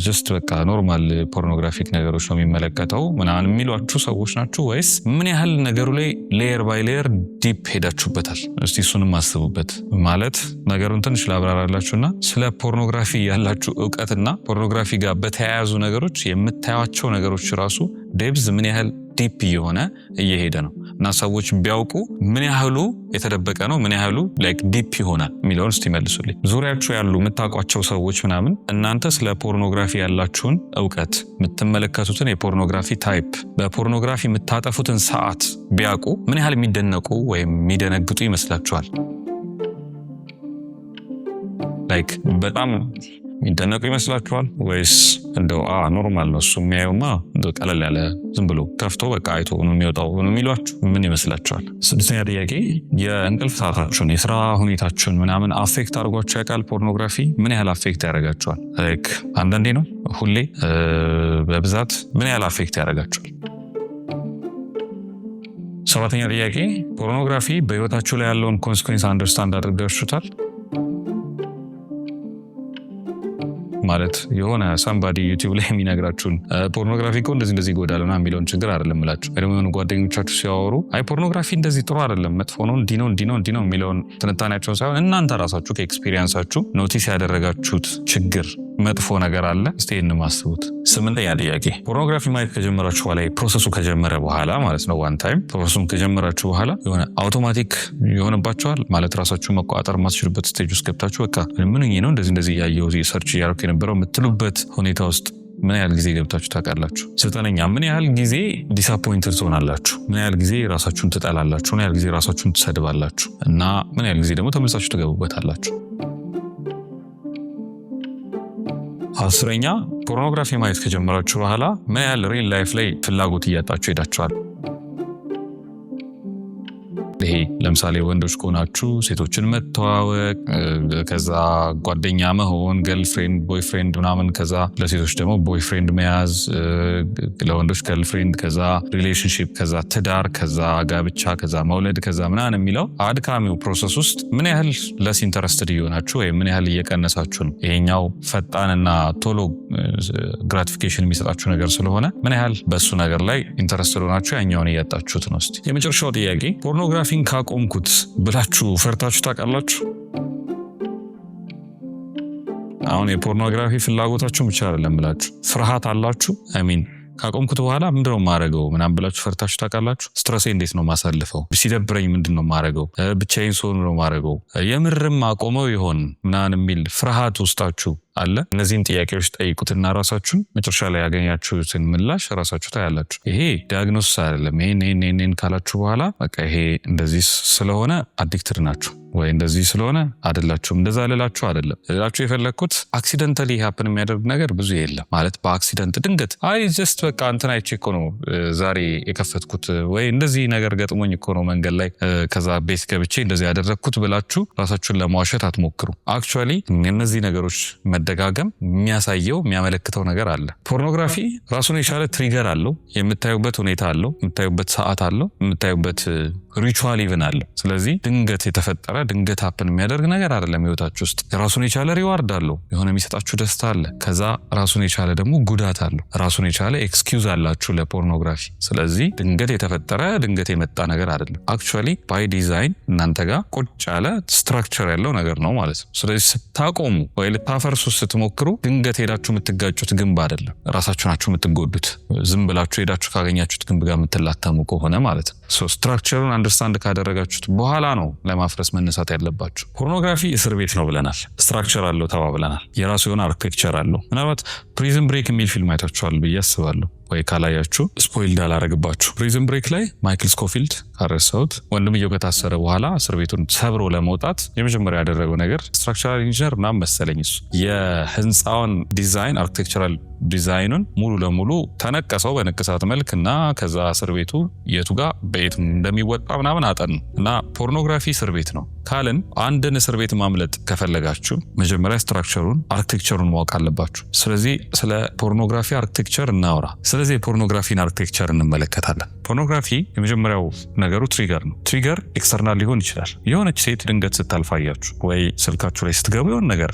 ጀስት በቃ ኖርማል ፖርኖግራፊክ ነገሮች ነው የሚመለከተው ምናምን የሚሏችሁ ሰዎች ናችሁ ወይስ ምን ያህል ነገሩ ላይ ሌየር ባይ ሌየር ዲፕ ሄዳችሁበታል? እስቲ እሱንም አስቡበት። ማለት ነገሩን ትንሽ ላብራራላችሁና ስለ ፖርኖግራፊ ያላችሁ እውቀትና ፖርኖግራፊ ጋር በተያያዙ ነገሮች የምታዩቸው ነገሮች ራሱ ዴፕዝ ምን ያህል ዲፕ እየሆነ እየሄደ ነው እና ሰዎች ቢያውቁ ምን ያህሉ የተደበቀ ነው ምን ያህሉ ላይክ ዲፕ ይሆናል የሚለውን እስቲ መልሱልኝ። ዙሪያችሁ ያሉ የምታውቋቸው ሰዎች ምናምን እናንተ ስለ ፖርኖግራፊ ያላችሁን እውቀት የምትመለከቱትን የፖርኖግራፊ ታይፕ በፖርኖግራፊ የምታጠፉትን ሰዓት ቢያውቁ ምን ያህል የሚደነቁ ወይም የሚደነግጡ ይመስላችኋል? ላይክ በጣም የሚደነቁ ይመስላችኋል ወይስ እንደው ኖርማል ነው እሱ የሚያየውማ እንደው ቀለል ያለ ዝም ብሎ ከፍቶ በቃ አይቶ ነው የሚወጣው ነው የሚሏችሁ? ምን ይመስላችኋል? ስድስተኛ ጥያቄ የእንቅልፍ ሰዓታችሁን የስራ ሁኔታችሁን ምናምን አፌክት አድርጓችሁ ያውቃል? ፖርኖግራፊ ምን ያህል አፌክት ያደርጋችኋል? ላይክ አንዳንዴ ነው ሁሌ በብዛት ምን ያህል አፌክት ያደርጋችኋል? ሰባተኛ ጥያቄ ፖርኖግራፊ በህይወታችሁ ላይ ያለውን ኮንሲኩዌንስ አንደርስታንድ አድርጋችሁታል? ማለት የሆነ ሳምባዲ ዩቲዩብ ላይ የሚነግራችሁን ፖርኖግራፊ እኮ እንደዚህ ይጎዳልና የሚለውን ችግር አይደለም እላችሁ ወይ ደግሞ ጓደኞቻችሁ ሲያወሩ አይ ፖርኖግራፊ እንደዚህ ጥሩ አይደለም መጥፎ ነው እንዲህ ነው የሚለውን ትንታኔያቸውን ሳይሆን እናንተ ራሳችሁ ከኤክስፒሪየንሳችሁ ኖቲስ ያደረጋችሁት ችግር መጥፎ ነገር አለ። እስቲ ይሄንን ማስቡት። ስምንተኛ ጥያቄ ፖርኖግራፊ ማየት ከጀመራችሁ በኋላ ፕሮሰሱ ከጀመረ በኋላ ማለት ነው ዋን ታይም ፕሮሰሱን ከጀመራችሁ በኋላ የሆነ አውቶማቲክ ይሆንባችኋል ማለት ራሳችሁን መቆጣጠር የማትችሉበት ስቴጅ ውስጥ ገብታችሁ በቃ ምን ነው እንደዚህ ያየው ሰርች እያደረኩ የነበረው የምትሉበት ሁኔታ ውስጥ ምን ያህል ጊዜ ገብታችሁ ታውቃላችሁ? ዘጠነኛ ምን ያህል ጊዜ ዲስአፖይንትድ ትሆናላችሁ? ምን ያህል ጊዜ ራሳችሁን ትጠላላችሁ? ምን ያህል ጊዜ ራሳችሁን ትሰድባላችሁ? እና ምን ያህል ጊዜ ደግሞ ተመልሳችሁ ትገቡበታላችሁ? አስረኛ ፖርኖግራፊ ማየት ከጀመራችሁ በኋላ ምን ያህል ሪል ላይፍ ላይ ፍላጎት እያጣችሁ ሄዳችኋል? ይሄ ለምሳሌ ወንዶች ከሆናችሁ ሴቶችን መተዋወቅ፣ ከዛ ጓደኛ መሆን፣ ገርልፍሬንድ ቦይፍሬንድ ምናምን፣ ከዛ ለሴቶች ደግሞ ቦይፍሬንድ መያዝ፣ ለወንዶች ገርልፍሬንድ፣ ከዛ ሪሌሽንሺፕ፣ ከዛ ትዳር፣ ከዛ ጋብቻ፣ ከዛ መውለድ፣ ከዛ ምናምን የሚለው አድካሚው ፕሮሰስ ውስጥ ምን ያህል ለስ ኢንተረስትድ እየሆናችሁ ወይም ምን ያህል እየቀነሳችሁ ነው? ይሄኛው ፈጣንና ቶሎ ግራቲፊኬሽን የሚሰጣችሁ ነገር ስለሆነ ምን ያህል በሱ ነገር ላይ ኢንተረስትድ ሆናችሁ ያኛውን እያጣችሁት ነው? እስቲ የመጨረሻው ጥያቄ ፖርኖግራፊ ካቆምኩት ብላችሁ ፈርታችሁ ታውቃላችሁ? አሁን የፖርኖግራፊ ፍላጎታችሁ ብቻ አይደለም ብላችሁ ፍርሃት አላችሁ? ካቆምኩት በኋላ ምንድነው ማረገው ምናምን ብላችሁ ፈርታችሁ ታውቃላችሁ? ስትረሴ እንዴት ነው ማሳልፈው? ሲደብረኝ ምንድነው ማረገው? ብቻዬን ስሆን ነው ማረገው? የምርም አቆመው ይሆን ምናምን የሚል ፍርሃት ውስጣችሁ አለ። እነዚህን ጥያቄዎች ጠይቁትና ራሳችሁን መጨረሻ ላይ ያገኛችሁትን ምላሽ ራሳችሁ ታያላችሁ። ይሄ ዲያግኖሲስ አይደለም። ይሄን ካላችሁ በኋላ በቃ ይሄ እንደዚህ ስለሆነ አዲክትድ ናችሁ ወይ እንደዚህ ስለሆነ አይደላችሁም። እንደዛ ልላችሁ አይደለም። ልላችሁ የፈለግኩት አክሲደንታሊ ሃፕን የሚያደርግ ነገር ብዙ የለም ማለት በአክሲደንት ድንገት ጀስት በቃ እንትን አይቼ እኮ ነው ዛሬ የከፈትኩት ወይ እንደዚህ ነገር ገጥሞኝ እኮ ነው መንገድ ላይ ከዛ ቤት ገብቼ እንደዚህ ያደረግኩት ብላችሁ ራሳችሁን ለማዋሸት አትሞክሩ። አክቹዋሊ እነዚህ ነገሮች መደጋገም የሚያመለክተው ነገር አለ። ፖርኖግራፊ ራሱን የቻለ ትሪገር አለው። የምታዩበት ሁኔታ አለው፣ የምታዩበት ሰዓት አለው፣ የምታዩበት ሪቹዋል ኢቨን አለ። ስለዚህ ድንገት የተፈጠረ ድንገት ሃፕን የሚያደርግ ነገር አይደለም። ህይወታችሁ ውስጥ ራሱን የቻለ ሪዋርድ አለው፣ የሆነ የሚሰጣችሁ ደስታ አለ። ከዛ ራሱን የቻለ ደግሞ ጉዳት አለው፣ ራሱን የቻለ ኤክስኪውዝ አላችሁ ለፖርኖግራፊ። ስለዚህ ድንገት የተፈጠረ ድንገት የመጣ ነገር አይደለም። አክቹዋሊ ባይ ዲዛይን እናንተ ጋር ቁጭ ያለ ስትራክቸር ያለው ነገር ነው ማለት ነው። ስለዚህ ስታቆሙ ወይ ልታፈርሱ ስትሞክሩ ድንገት ሄዳችሁ የምትጋጩት ግንብ አይደለም፣ ራሳችሁ ናችሁ የምትጎዱት። ዝም ብላችሁ ሄዳችሁ ካገኛችሁት ግንብ ጋር የምትላተሙ ከሆነ ማለት ነው። ስትራክቸሩን አንደርስታንድ ካደረጋችሁት በኋላ ነው ለማፍረስ መነሳት ያለባችሁ። ፖርኖግራፊ እስር ቤት ነው ብለናል። ስትራክቸር አለው ተባብለናል። የራሱ የሆነ አርኪቴክቸር አለው። ምናልባት ፕሪዝን ብሬክ የሚል ፊልም አይታችኋል ብዬ አስባለሁ፣ ወይ ካላያችሁ ስፖይል እንዳላረግባችሁ። ፕሪዝን ብሬክ ላይ ማይክል ስኮፊልድ ካረሳውት ወንድምየው ከታሰረ በኋላ እስር ቤቱን ሰብሮ ለመውጣት የመጀመሪያ ያደረገው ነገር ስትራክቸራል ኢንጂነር ምናምን መሰለኝ እሱ የህንፃውን ዲዛይን አርኪቴክቸራል ዲዛይኑን ሙሉ ለሙሉ ተነቀሰው በንቅሳት መልክ እና ከዛ እስር ቤቱ የቱ ጋር በየት እንደሚወጣ ምናምን አጠኑ እና ፖርኖግራፊ እስር ቤት ነው ካልን አንድን እስር ቤት ማምለጥ ከፈለጋችሁ መጀመሪያ ስትራክቸሩን አርኪቴክቸሩን ማወቅ አለባችሁ። ስለዚህ ስለ ፖርኖግራፊ አርኪቴክቸር እናውራ። ስለዚህ የፖርኖግራፊን አርኪቴክቸር እንመለከታለን። ፖርኖግራፊ የመጀመሪያው ነገሩ ትሪገር ነው። ትሪገር ኤክስተርናል ሊሆን ይችላል። የሆነች ሴት ድንገት ስታልፋያችሁ ወይ ስልካችሁ ላይ ስትገቡ የሆነ ነገር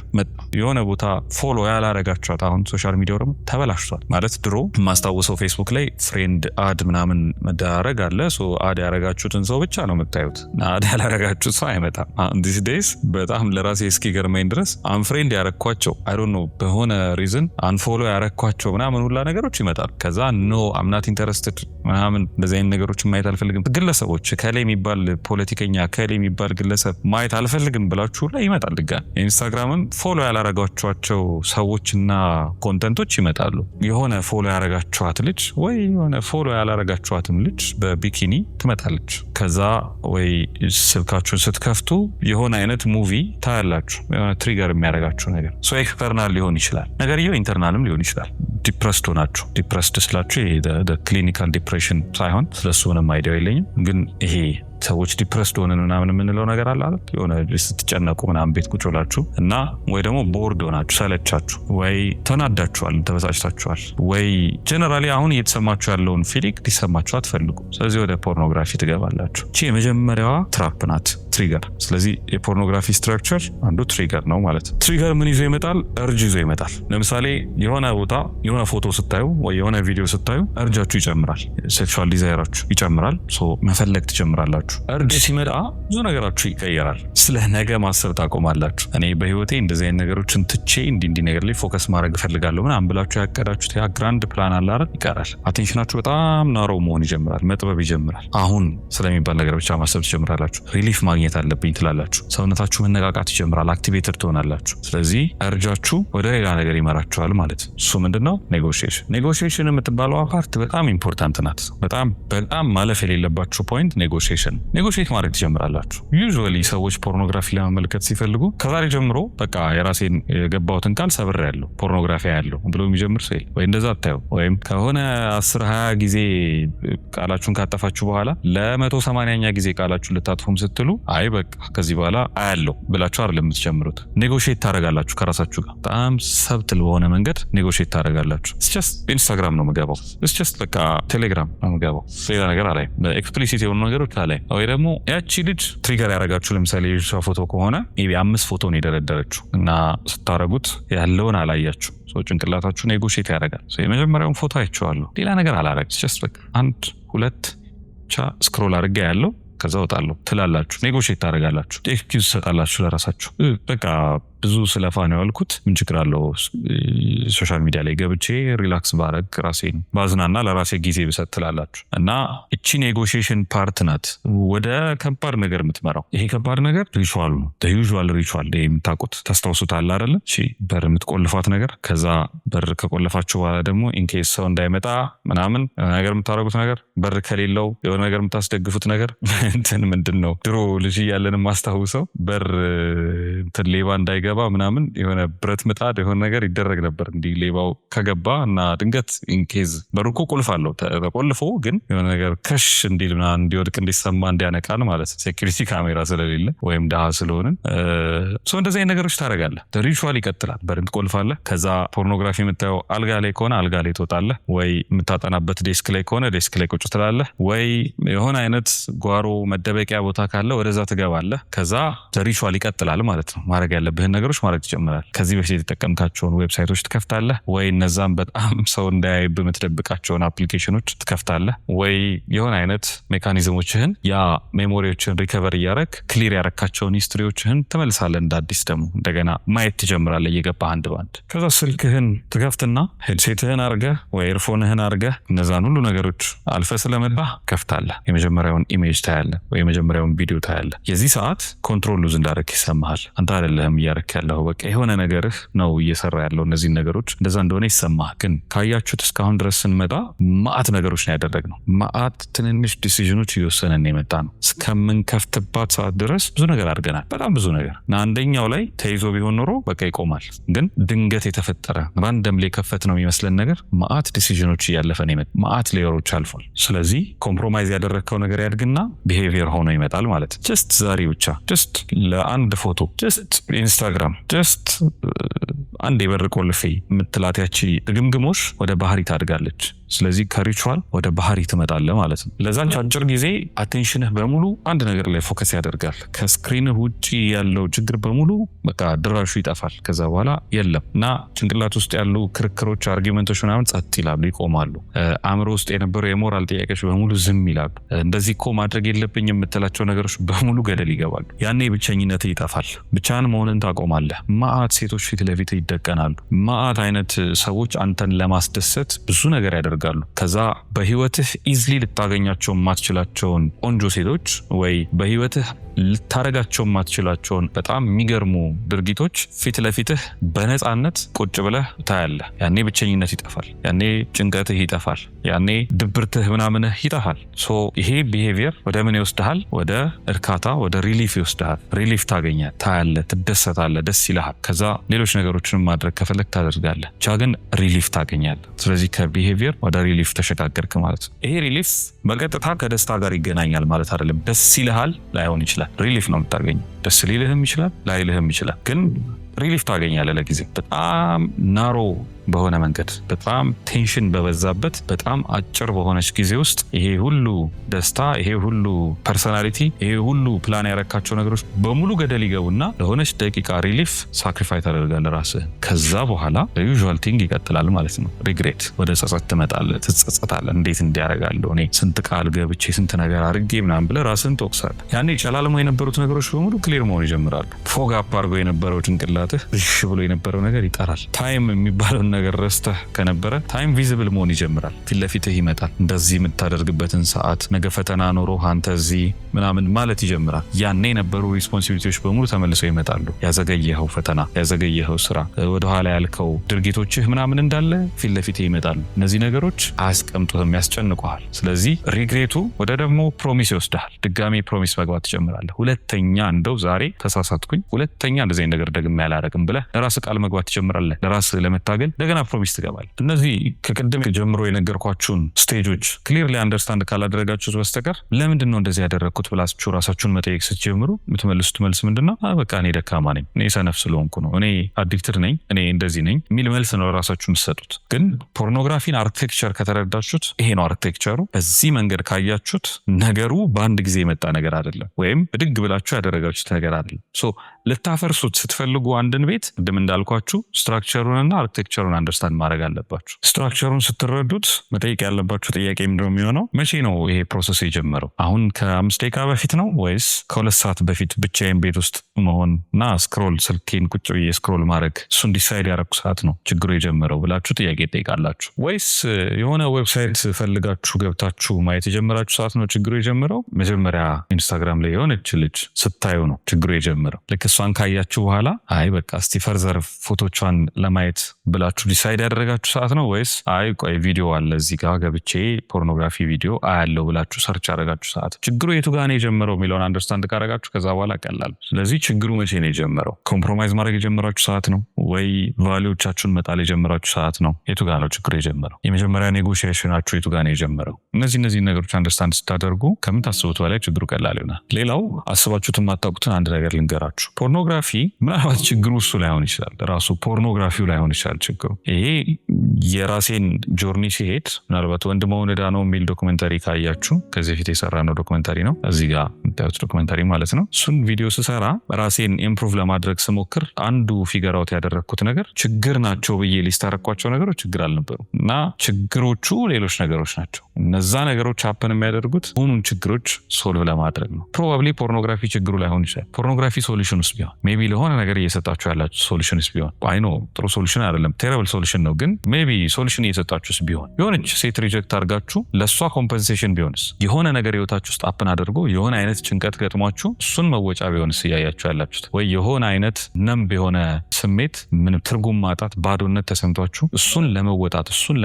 የሆነ ቦታ ፎሎ ያላረጋችኋት፣ አሁን ሶሻል ሚዲያው ደግሞ ተበላሽቷል ማለት ድሮ ማስታወሰው ፌስቡክ ላይ ፍሬንድ አድ ምናምን መዳረግ አለ። አድ ያረጋችሁትን ሰው ብቻ ነው የምታዩት፣ አድ ያላረጋችሁት ሰው አይመጣም። ዲስ ዴይስ በጣም ለራሴ እስኪገርመኝ ድረስ አንፍሬንድ ያረኳቸው አይ ዶንት ኖ በሆነ ሪዝን አንፎሎ ያረኳቸው ምናምን ሁላ ነገሮች ይመጣል። ከዛ ኖ አም ናት ኢንተረስትድ ምናምን እንደዚህ አይነት ነገሮችን ማየት አልፈልግም፣ ግለሰቦች ከላይ የሚባል ፖለቲከኛ ከላይ የሚባል ግለሰብ ማየት አልፈልግም ብላችሁ ላይ ይመጣል ድጋሚ። ኢንስታግራምም ፎሎ ያላረጋችኋቸው ሰዎችና ኮንተንቶች ይመጣሉ። የሆነ ፎሎ ያረጋችኋት ልጅ ወይ የሆነ ፎሎ ያላረጋችኋትም ልጅ በቢኪኒ ትመጣለች። ከዛ ወይ ስልካችሁን ስትከፍቱ የሆነ አይነት ሙቪ ታያላችሁ፣ የሆነ ትሪገር የሚያረጋችሁ ነገር። ኤክስተርናል ሊሆን ይችላል ነገርየው፣ ኢንተርናልም ሊሆን ይችላል። ዲፕረስድ ሆናችሁ፣ ዲፕረስድ ስላችሁ ይሄ ክሊኒካል ዲፕሬሽን ሳይሆን ስለሱ ምንም አይዲያ የለኝም፣ ግን ይሄ ሰዎች ዲፕረስድ ሆነን ምናምን የምንለው ነገር አለ አይደል? የሆነ ስትጨነቁ ምናምን ቤት ቁጭ ብላችሁ እና ወይ ደግሞ ቦርድ ሆናችሁ ሰለቻችሁ፣ ወይ ተናዳችኋል፣ ተበሳጭታችኋል፣ ወይ ጀነራሊ አሁን እየተሰማችሁ ያለውን ፊሊንግ ሊሰማችሁ አትፈልጉ። ስለዚህ ወደ ፖርኖግራፊ ትገባላችሁ። እቺ የመጀመሪያዋ ትራፕ ናት፣ ትሪገር። ስለዚህ የፖርኖግራፊ ስትራክቸር አንዱ ትሪገር ነው ማለት ነው። ትሪገር ምን ይዞ ይመጣል? እርጅ ይዞ ይመጣል። ለምሳሌ የሆነ ቦታ የሆነ ፎቶ ስታዩ ወይ የሆነ ቪዲዮ ስታዩ እርጃችሁ ይጨምራል፣ ሴክሹዋል ዲዛይራችሁ ይጨምራል፣ መፈለግ ትጀምራላችሁ። እርጅ ሲመጣ ብዙ ነገራችሁ ይቀየራል። ስለ ነገ ማሰብ ታቆማላችሁ። እኔ በህይወቴ እንደዚህ አይነት ነገሮችን ትቼ እንዲህ ነገር ላይ ፎከስ ማድረግ እፈልጋለሁ ምናምን ብላችሁ ያቀዳችሁት ያ ግራንድ ፕላን አለ አይደል? ይቀራል። አቴንሽናችሁ በጣም ናሮው መሆን ይጀምራል፣ መጥበብ ይጀምራል። አሁን ስለሚባል ነገር ብቻ ማሰብ ትጀምራላችሁ። ሪሊፍ ማግኘት አለብኝ ትላላችሁ። ሰውነታችሁ መነቃቃት ይጀምራል፣ አክቲቬትድ ትሆናላችሁ። ስለዚህ እርጃችሁ ወደ ሌላ ነገር ይመራችኋል ማለት ነው። እሱ ምንድነው? ኔጎሽዬሽን። ኔጎሽዬሽን የምትባለው ፓርት በጣም ኢምፖርታንት ናት። በጣም ማለፍ የሌለባችሁ ፖይንት ኔጎሽዬሽን። ኔጎሽዬት ማድረግ ትጀምራላችሁ። ዩዥዋሊ ሰዎች ፖርኖግራፊ ለመመልከት ሲፈልጉ ከዛሬ ጀምሮ በቃ የራሴን የገባሁትን ቃል ሰብር ያለው ፖርኖግራፊ ያለው ብሎ የሚጀምር ሰው ወይ እንደዛ አታዩ። ወይም ከሆነ 10-20 ጊዜ ቃላችሁን ካጠፋችሁ በኋላ ለ180ኛ ጊዜ ቃላችሁን ልታጥፉም ስትሉ አይ በቃ ከዚህ በኋላ አያለው ብላችሁ አይደለም የምትጀምሩት። ኔጎሽዬት ታደርጋላችሁ ከራሳችሁ ጋር በጣም ሰብትል በሆነ መንገድ ኔጎሽዬት ታደርጋላችሁ። እስቸስ ኢንስታግራም ነው የምገባው፣ እስቸስ በቃ ቴሌግራም ነው የምገባው፣ ሌላ ነገር አላይ፣ ኤክስፕሊሲት የሆኑ ነገሮች አላይ። ወይ ደግሞ ያቺ ልጅ ትሪገር ያረጋችሁ ለምሳሌ የሷ ፎቶ ከሆነ ሜቢ 5 ፎቶ ነው የደረደረችው እና ስታረጉት ያለውን አላያችሁ። ጭንቅላታችሁ ኔጎሽዬት ያደርጋል። የመጀመሪያውን ፎቶ አይቼዋለሁ፣ ሌላ ነገር አላረግ፣ ጀስት በቃ 1-2 ብቻ ስክሮል አድርጌ ያለው ከዛ ወጣለሁ ትላላችሁ። ኔጎሽዬት ታደርጋላችሁ፣ ኤክስኪውዝ ትሰጣላችሁ ለራሳችሁ። በቃ ብዙ ስለፋ ነው ያልኩት። ምን ችግር አለው ሶሻል ሚዲያ ላይ ገብቼ ሪላክስ ባረግ ራሴን ባዝናና ለራሴ ጊዜ ብሰጥ ትላላችሁ። እና እቺ ኔጎሽዬሽን ፓርት ናት ወደ ከባድ ነገር የምትመራው። ይሄ ከባድ ነገር ሪቹዋል ነው። ዩዥዋል ሪቹዋል የምታውቁት ታስታውሱታል አይደል? እሺ በር የምትቆልፏት ነገር፣ ከዛ በር ከቆለፋችሁ በኋላ ደግሞ ኢንኬስ ሰው እንዳይመጣ ምናምን ነገር የምታደርጉት ነገር፣ በር ከሌለው የሆነ ነገር የምታስደግፉት ነገር እንትን ምንድን ነው ድሮ ልጅ እያለን ማስታውሰው በር እንትን ሌባ እንዳይገባ ምናምን የሆነ ብረት ምጣድ የሆነ ነገር ይደረግ ነበር። እንዲህ ሌባው ከገባ እና ድንገት ኢንኬዝ በሩ እኮ ቁልፍ አለው ተቆልፎ ግን የሆነ ነገር ከሽ እንዲል ምናምን እንዲወድቅ እንዲሰማ እንዲያነቃን ማለት ሴኩሪቲ ካሜራ ስለሌለ ወይም ድሃ ስለሆንን እንደዚህ አይነት ነገሮች ታደርጋለህ። ሪቹዋል ይቀጥላል። በር ትቆልፋለህ። ከዛ ፖርኖግራፊ የምታየው አልጋ ላይ ከሆነ አልጋ ላይ ትወጣለህ፣ ወይ የምታጠናበት ዴስክ ላይ ከሆነ ዴስክ ላይ ቁጭ ትላለህ፣ ወይ የሆነ አይነት ጓሮ መደበቂያ ቦታ ካለ ወደዛ ትገባለህ። ከዛ ሪቹዋል ይቀጥላል ማለት ነው። ማድረግ ያለብህን ነገሮች ማድረግ ትጀምራለህ። ከዚህ በፊት የተጠቀምካቸውን ዌብሳይቶች ትከፍታለህ፣ ወይ እነዛም በጣም ሰው እንዳያይብ የምትደብቃቸውን አፕሊኬሽኖች ትከፍታለህ፣ ወይ የሆነ አይነት ሜካኒዝሞችህን ያ ሜሞሪዎችን ሪከቨር እያረግ ክሊር ያረካቸውን ሂስትሪዎችህን ትመልሳለህ። እንደ አዲስ ደግሞ እንደገና ማየት ትጀምራለህ እየገባህ አንድ ባንድ። ከዛ ስልክህን ትከፍትና ሄድሴትህን አርገህ ወይ ኤርፎንህን አርገህ እነዛን ሁሉ ነገሮች አልፈህ ስለመጣህ ከፍታለህ። የመጀመሪያውን ኢሜጅ ታያለህ ወይ የመጀመሪያውን ቪዲዮ ታያለህ። የዚህ ሰዓት ኮንትሮል ሉዝ እንዳረክ ይሰማሃል። አንተ አይደለህም እያረክ ያለው፣ በቃ የሆነ ነገርህ ነው እየሰራ ያለው እነዚህ ነገሮች እንደዛ እንደሆነ ይሰማህ። ግን ካያችሁት እስካሁን ድረስ ስንመጣ ማአት ነገሮች ነው ያደረግነው። ማአት ትንንሽ ዲሲዥኖች እየወሰነን የመጣ ነው። እስከምንከፍትባት ሰዓት ድረስ ብዙ ነገር አድርገናል። በጣም ብዙ ነገር እና አንደኛው ላይ ተይዞ ቢሆን ኖሮ በቃ ይቆማል። ግን ድንገት የተፈጠረ ራንደም ላይ ከፈት ነው የሚመስለን ነገር ማአት ዲሲዥኖች እያለፈን የመጣ ማአት ሌየሮች አልፏል። ስለዚህ ኮምፕሮማይዝ ያደረግከው ነገር ያድግና ቢሄቪየር ሆኖ ይመጣል ማለት ጀስት ዛሬ ብቻ ጀስት ለአንድ ፎቶ ጀስት ኢንስታግራም ጀስት አንድ የበር ቆልፌ የምትላት ያቺ ድግምግሞሽ ወደ ባህሪ ታድጋለች። ስለዚህ ከሪቹዋል ወደ ባህሪ ትመጣለህ ማለት ነው። ለዛች አጭር ጊዜ አቴንሽንህ በሙሉ አንድ ነገር ላይ ፎከስ ያደርጋል። ከስክሪንህ ውጪ ያለው ችግር በሙሉ በቃ ድራሹ ይጠፋል። ከዛ በኋላ የለም እና ጭንቅላት ውስጥ ያሉ ክርክሮች፣ አርጊመንቶች ምናምን ጸጥ ይላሉ፣ ይቆማሉ። አእምሮ ውስጥ የነበሩ የሞራል ጥያቄዎች በሙሉ ዝም ይላሉ። እንደዚህ እኮ ማድረግ የለብኝ የምትላቸው ነገሮች በሙሉ ገደል ይገባሉ። ያኔ ብቸኝነት ይጠፋል። ብቻህን መሆንን ታቆማለህ። ማአት ሴቶች ፊት ለፊት ይደቀናሉ። ማአት አይነት ሰዎች አንተን ለማስደሰት ብዙ ነገር ያደርጋሉ። ከዛ በህይወትህ ኢዝሊ ልታገኛቸው ማትችላቸውን ቆንጆ ሴቶች ወይ በህይወትህ ልታረጋቸው ማትችላቸውን በጣም የሚገርሙ ድርጊቶች ፊት ለፊትህ በነፃነት ቁጭ ብለህ ታያለህ። ያኔ ብቸኝነት ይጠፋል። ያኔ ጭንቀትህ ይጠፋል። ያኔ ድብርትህ ምናምንህ ይጠፋል። ይሄ ቢሄቪየር ወደ ምን ይወስድሃል? ወደ እርካታ፣ ወደ ሪሊፍ ይወስድሃል። ሪሊፍ ታገኛለህ፣ ታያለህ፣ ትደሰታለህ፣ ደስ ይልሃል። ከዛ ሌሎች ነገሮችን ማድረግ ከፈለግ ታደርጋለህ። ብቻ ግን ሪሊፍ ታገኛለህ። ስለዚህ ከቢሄቪየር ወደ ሪሊፍ ተሸጋገርክ ማለት ነው። ይሄ ሪሊፍ በቀጥታ ከደስታ ጋር ይገናኛል ማለት አይደለም። ደስ ይልሃል፣ ላይሆን ይችላል። ሪሊፍ ነው የምታገኘው። ደስ ሊልህም ይችላል፣ ላይልህም ይችላል። ግን ሪሊፍ ታገኛለህ ለጊዜው። በጣም ናሮ በሆነ መንገድ፣ በጣም ቴንሽን በበዛበት በጣም አጭር በሆነች ጊዜ ውስጥ ይሄ ሁሉ ደስታ፣ ይሄ ሁሉ ፐርሰናሊቲ፣ ይሄ ሁሉ ፕላን ያረካቸው ነገሮች በሙሉ ገደል ይገቡና ለሆነች ደቂቃ ሪሊፍ ሳክሪፋይ ታደርጋለህ ራስህን። ከዛ በኋላ ዩዥዋል ቲንግ ይቀጥላል ማለት ነው። ሪግሬት፣ ወደ ጸጸት ትመጣለህ፣ ትጸጸታለህ። እንዴት እንዲያረጋለሁ እኔ ስንት ቃል ገብቼ ስንት ነገር አድርጌ ምናምን ብለህ ራስህን ትወቅሳለህ። ያኔ ጨላልሞ የነበሩት ነገሮች በሙሉ ክሊር መሆን ይጀምራሉ። ፎግ አፕ አድርጎ የነበረው ጭንቅላትህ እሺ ብሎ የነበረው ነገር ይጠራል። ታይም የሚባለውን ነገር ረስተህ ከነበረ ታይም ቪዚብል መሆን ይጀምራል። ፊት ለፊትህ ይመጣል። እንደዚህ የምታደርግበትን ሰዓት፣ ነገ ፈተና ኖሮ አንተ እዚህ ምናምን ማለት ይጀምራል። ያኔ የነበሩ ሪስፖንሲቢሊቲዎች በሙሉ ተመልሰው ይመጣሉ። ያዘገየኸው ፈተና፣ ያዘገየኸው ስራ፣ ወደኋላ ያልከው ድርጊቶችህ ምናምን እንዳለ ፊት ለፊትህ ይመጣሉ። እነዚህ ነገሮች አያስቀምጡህም፣ ያስጨንቁሃል። ስለዚህ ሪግሬቱ ወደ ደግሞ ፕሮሚስ ይወስድሃል። ድጋሜ ፕሮሚስ መግባት ትጀምራለህ። ሁለተኛ እንደው ዛሬ ተሳሳትኩኝ፣ ሁለተኛ እንደዚህ ነገር ደግሜ አላደርግም ብለህ ለራስህ ቃል መግባት ትጀምራለህ። ለራስህ ለመታገል እንደገና ፕሮሚስ ትገባለህ። እነዚህ ከቅድም ጀምሮ የነገርኳችሁን ስቴጆች ክሊርሊ አንደርስታንድ ካላደረጋችሁት በስተቀር ለምንድን ነው እንደዚህ ያደረግኩት ብላችሁ ራሳችሁን መጠየቅ ስትጀምሩ የምትመልሱት መልስ ምንድነው? በቃ እኔ ደካማ ነኝ፣ እኔ ሰነፍ ስለሆንኩ ነው፣ እኔ አዲክትድ ነኝ፣ እኔ እንደዚህ ነኝ የሚል መልስ ነው ራሳችሁ የምትሰጡት። ግን ፖርኖግራፊን አርክቴክቸር ከተረዳችሁት ይሄ ነው አርክቴክቸሩ። በዚህ መንገድ ካያችሁት ነገሩ በአንድ ጊዜ የመጣ ነገር አይደለም፣ ወይም ብድግ ብላችሁ ያደረጋችሁት ነገር አይደለም። ልታፈርሱት ስትፈልጉ አንድን ቤት እንደም እንዳልኳችሁ ስትራክቸሩንና አርኪቴክቸሩን አንደርስታንድ ማድረግ አለባችሁ። ስትራክቸሩን ስትረዱት መጠየቅ ያለባችሁ ጥያቄ ምንድነው የሚሆነው? መቼ ነው ይሄ ፕሮሰስ የጀመረው? አሁን ከ5 ደቂቃ በፊት ነው ወይስ ከ2 ሰዓት በፊት ብቻዬን ቤት ውስጥ መሆንና ስክሮል ስልኬን ቁጭ ብዬ ስክሮል ማድረግ እሱን ዲሳይድ ያደረኩ ሰዓት ነው ችግሩ የጀመረው ብላችሁ ጥያቄ ጠይቃላችሁ። ወይስ የሆነ ዌብሳይት ፈልጋችሁ ገብታችሁ ማየት የጀመራችሁ ሰዓት ነው ችግሩ የጀመረው? መጀመሪያ ኢንስታግራም ላይ የሆነች ልጅ ስታዩ ነው ችግሩ የጀመረው። ልክ እሷን ካያችሁ በኋላ አይ በቃ እስቲ ፈርዘር ፎቶቿን ለማየት ብላችሁ ዲሳይድ ያደረጋችሁ ሰዓት ነው? ወይስ አይ ቆይ ቪዲዮ አለ እዚህ ጋር ገብቼ ፖርኖግራፊ ቪዲዮ አያለው ብላችሁ ሰርች ያደረጋችሁ ሰዓት? ችግሩ የቱ ጋር ነው የጀመረው የሚለውን አንደርስታንድ ካደረጋችሁ ከዛ በኋላ ቀላል። ስለዚህ ችግሩ መቼ ነው የጀመረው? ኮምፕሮማይዝ ማድረግ የጀመራችሁ ሰዓት ነው ወይ ቫልዩዎቻችሁን መጣል የጀመራችሁ ሰዓት ነው? የቱ ጋር ነው ችግሩ የጀመረው? የመጀመሪያ ኔጎሺዬሽናችሁ የቱ ጋር ነው የጀመረው? እነዚህ ነገሮች አንደርስታንድ ስታደርጉ ከምታስቡት በላይ ችግሩ ቀላል ይሆናል። ሌላው አስባችሁት የማታውቁትን አንድ ነገር ልንገራችሁ። ፖርኖግራፊ ምናልባት ችግሩ እሱ ላይሆን ይችላል፣ ራሱ ፖርኖግራፊው ላይሆን ይችላል ችግሩ። ይሄ የራሴን ጆርኒ ሲሄድ ምናልባት ወንድ መሆን ዕዳ ነው የሚል ዶክመንታሪ ካያችሁ ከዚህ በፊት የሰራ ነው ዶክመንታሪ ነው፣ እዚህ ጋር የምታዩት ዶክመንታሪ ማለት ነው። እሱን ቪዲዮ ስሰራ ራሴን ኢምፕሩቭ ለማድረግ ስሞክር አንዱ ፊገር አውት ያደረግኩት ነገር ችግር ናቸው ብዬ ሊስት ያደረኳቸው ነገሮች ችግር አልነበሩ እና ችግሮቹ ሌሎች ነገሮች ናቸው። እነዛ ነገሮች ሀፕን የሚያደርጉት ሁኑን ችግሮች ሶልቭ ለማድረግ ነው። ፕሮባብሊ ፖርኖግራፊ ችግሩ ላይሆን ይችላል። ፖርኖግራፊ ሶሉሽን ውስጥ ቢሆን ሜቢ ለሆነ ነገር እየሰጣችሁ ያላችሁ ሶሉሽን ውስጥ ቢሆን አይኖ ጥሩ ሶሉሽን አይደለም፣ ቴረብል ሶሉሽን ነው፣ ግን ሜቢ ሶሉሽን እየሰጣችሁስ ቢሆን የሆነች ሴት ሪጀክት አድርጋችሁ ለእሷ ኮምፐንሴሽን ቢሆንስ? የሆነ ነገር ህይወታችሁ ውስጥ አፕን አድርጎ የሆነ አይነት ጭንቀት ገጥሟችሁ እሱን መወጫ ቢሆንስ እያያችሁ ያላችሁት? ወይ የሆነ አይነት ነምብ የሆነ ስሜት ምንም ትርጉም ማጣት ባዶነት ተሰምቷችሁ እሱን ለመወጣት እሱን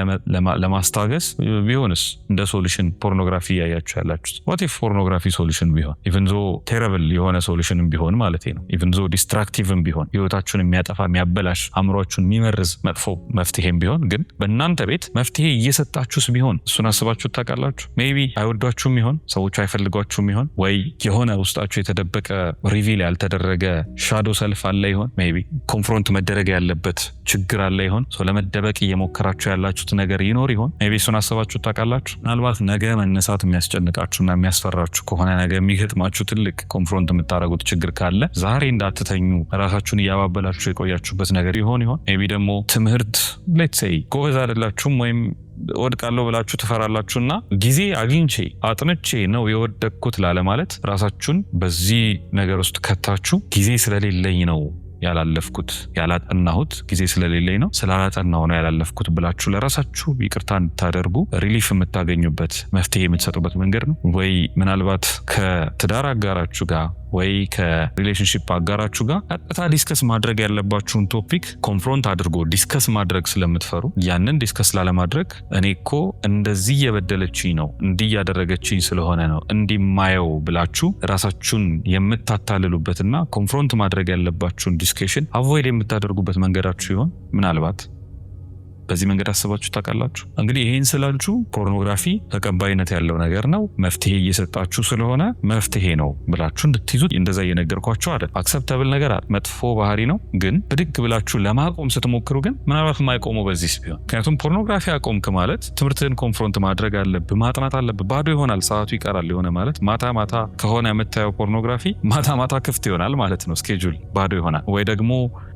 ለማስታገስ ቢሆንስ እንደ ሶሉሽን ፖርኖግራፊ እያያችሁ ያላችሁት? ዋት ኢፍ ፖርኖግራፊ ሶሉሽን ቢሆን ኢቭን ዞ ቴረብል የሆነ ሶሉሽንም ቢሆን ማለት ነው፣ ኢቭን ዞ ዲስትራክቲቭም ቢሆን ህይወታችሁን የሚያጠፋ የሚያበላሽ አእምሯችሁን የሚመርዝ መጥፎ መፍትሄም ቢሆን ግን በእናንተ ቤት መፍትሄ እየሰጣችሁስ ቢሆን እሱን አስባችሁ ታውቃላችሁ? ሜቢ አይወዷችሁም ይሆን? ሰዎቹ አይፈልጓችሁም ይሆን? ወይ የሆነ ውስጣችሁ የተደበቀ ሪቪል ያልተደረገ ሻዶ ሰልፍ አለ ይሆን? ሜቢ ኮንፍሮንት መደረግ ያለበት ችግር አለ ይሆን? ለመደበቅ እየሞከራችሁ ያላችሁት ነገር ይኖር ይሆን? ሜቢ እሱን አስባችሁ ታውቃላችሁ? ምናልባት ነገ መነሳት የሚያስጨንቃችሁና የሚያስፈራችሁ ከሆነ ነገ የሚገጥማችሁ ትልቅ ኮንፍሮንት የምታደርጉት ችግር ካለ ዛሬ እንዳትተኙ ራሳችሁን እያባበላችሁ የቆያችሁበት ነገር ይሆን? ሜቢ ደግሞ ትምህርት ሌትስ ሴይ ጎበዝ አይደላችሁም ወይም ወድቃለሁ ብላችሁ ትፈራላችሁና ጊዜ አግኝቼ አጥንቼ ነው የወደቅኩት ላለ ማለት ራሳችሁን በዚህ ነገር ውስጥ ከታችሁ ጊዜ ስለሌለኝ ነው ያላለፍኩት ያላጠናሁት ጊዜ ስለሌለኝ ነው ስላላጠናሁ ነው ያላለፍኩት ብላችሁ ለራሳችሁ ይቅርታ እንድታደርጉ ሪሊፍ የምታገኙበት መፍትሄ የምትሰጡበት መንገድ ነው። ወይ ምናልባት ከትዳር አጋራችሁ ጋር ወይ ከሪሌሽንሺፕ አጋራችሁ ጋር ቀጥታ ዲስከስ ማድረግ ያለባችሁን ቶፒክ ኮንፍሮንት አድርጎ ዲስከስ ማድረግ ስለምትፈሩ ያንን ዲስከስ ላለማድረግ እኔ እኮ እንደዚህ የበደለችኝ ነው እንዲህ ያደረገችኝ ስለሆነ ነው እንዲማየው ብላችሁ ራሳችሁን የምታታልሉበትና ኮንፍሮንት ማድረግ ያለባችሁን ዲስከሽን አቮይድ የምታደርጉበት መንገዳችሁ ይሆን? ምናልባት በዚህ መንገድ አስባችሁ ታውቃላችሁ? እንግዲህ ይሄን ስላችሁ ፖርኖግራፊ ተቀባይነት ያለው ነገር ነው፣ መፍትሄ እየሰጣችሁ ስለሆነ መፍትሄ ነው ብላችሁ እንድትይዙት እንደዛ እየነገርኳችሁ አይደል? አክሰፕታብል ነገር መጥፎ ባህሪ ነው፣ ግን ብድግ ብላችሁ ለማቆም ስትሞክሩ ግን ምናልባት የማይቆመው በዚህ ቢሆን። ምክንያቱም ፖርኖግራፊ አቆምክ ማለት ትምህርትህን ኮንፍሮንት ማድረግ አለብህ፣ ማጥናት አለብህ፣ ባዶ ይሆናል፣ ሰዓቱ ይቀራል። የሆነ ማለት ማታ ከሆነ የምታየው ፖርኖግራፊ ማታ ክፍት ይሆናል ማለት ነው፣ ስኬጁል ባዶ ይሆናል። ወይ ደግሞ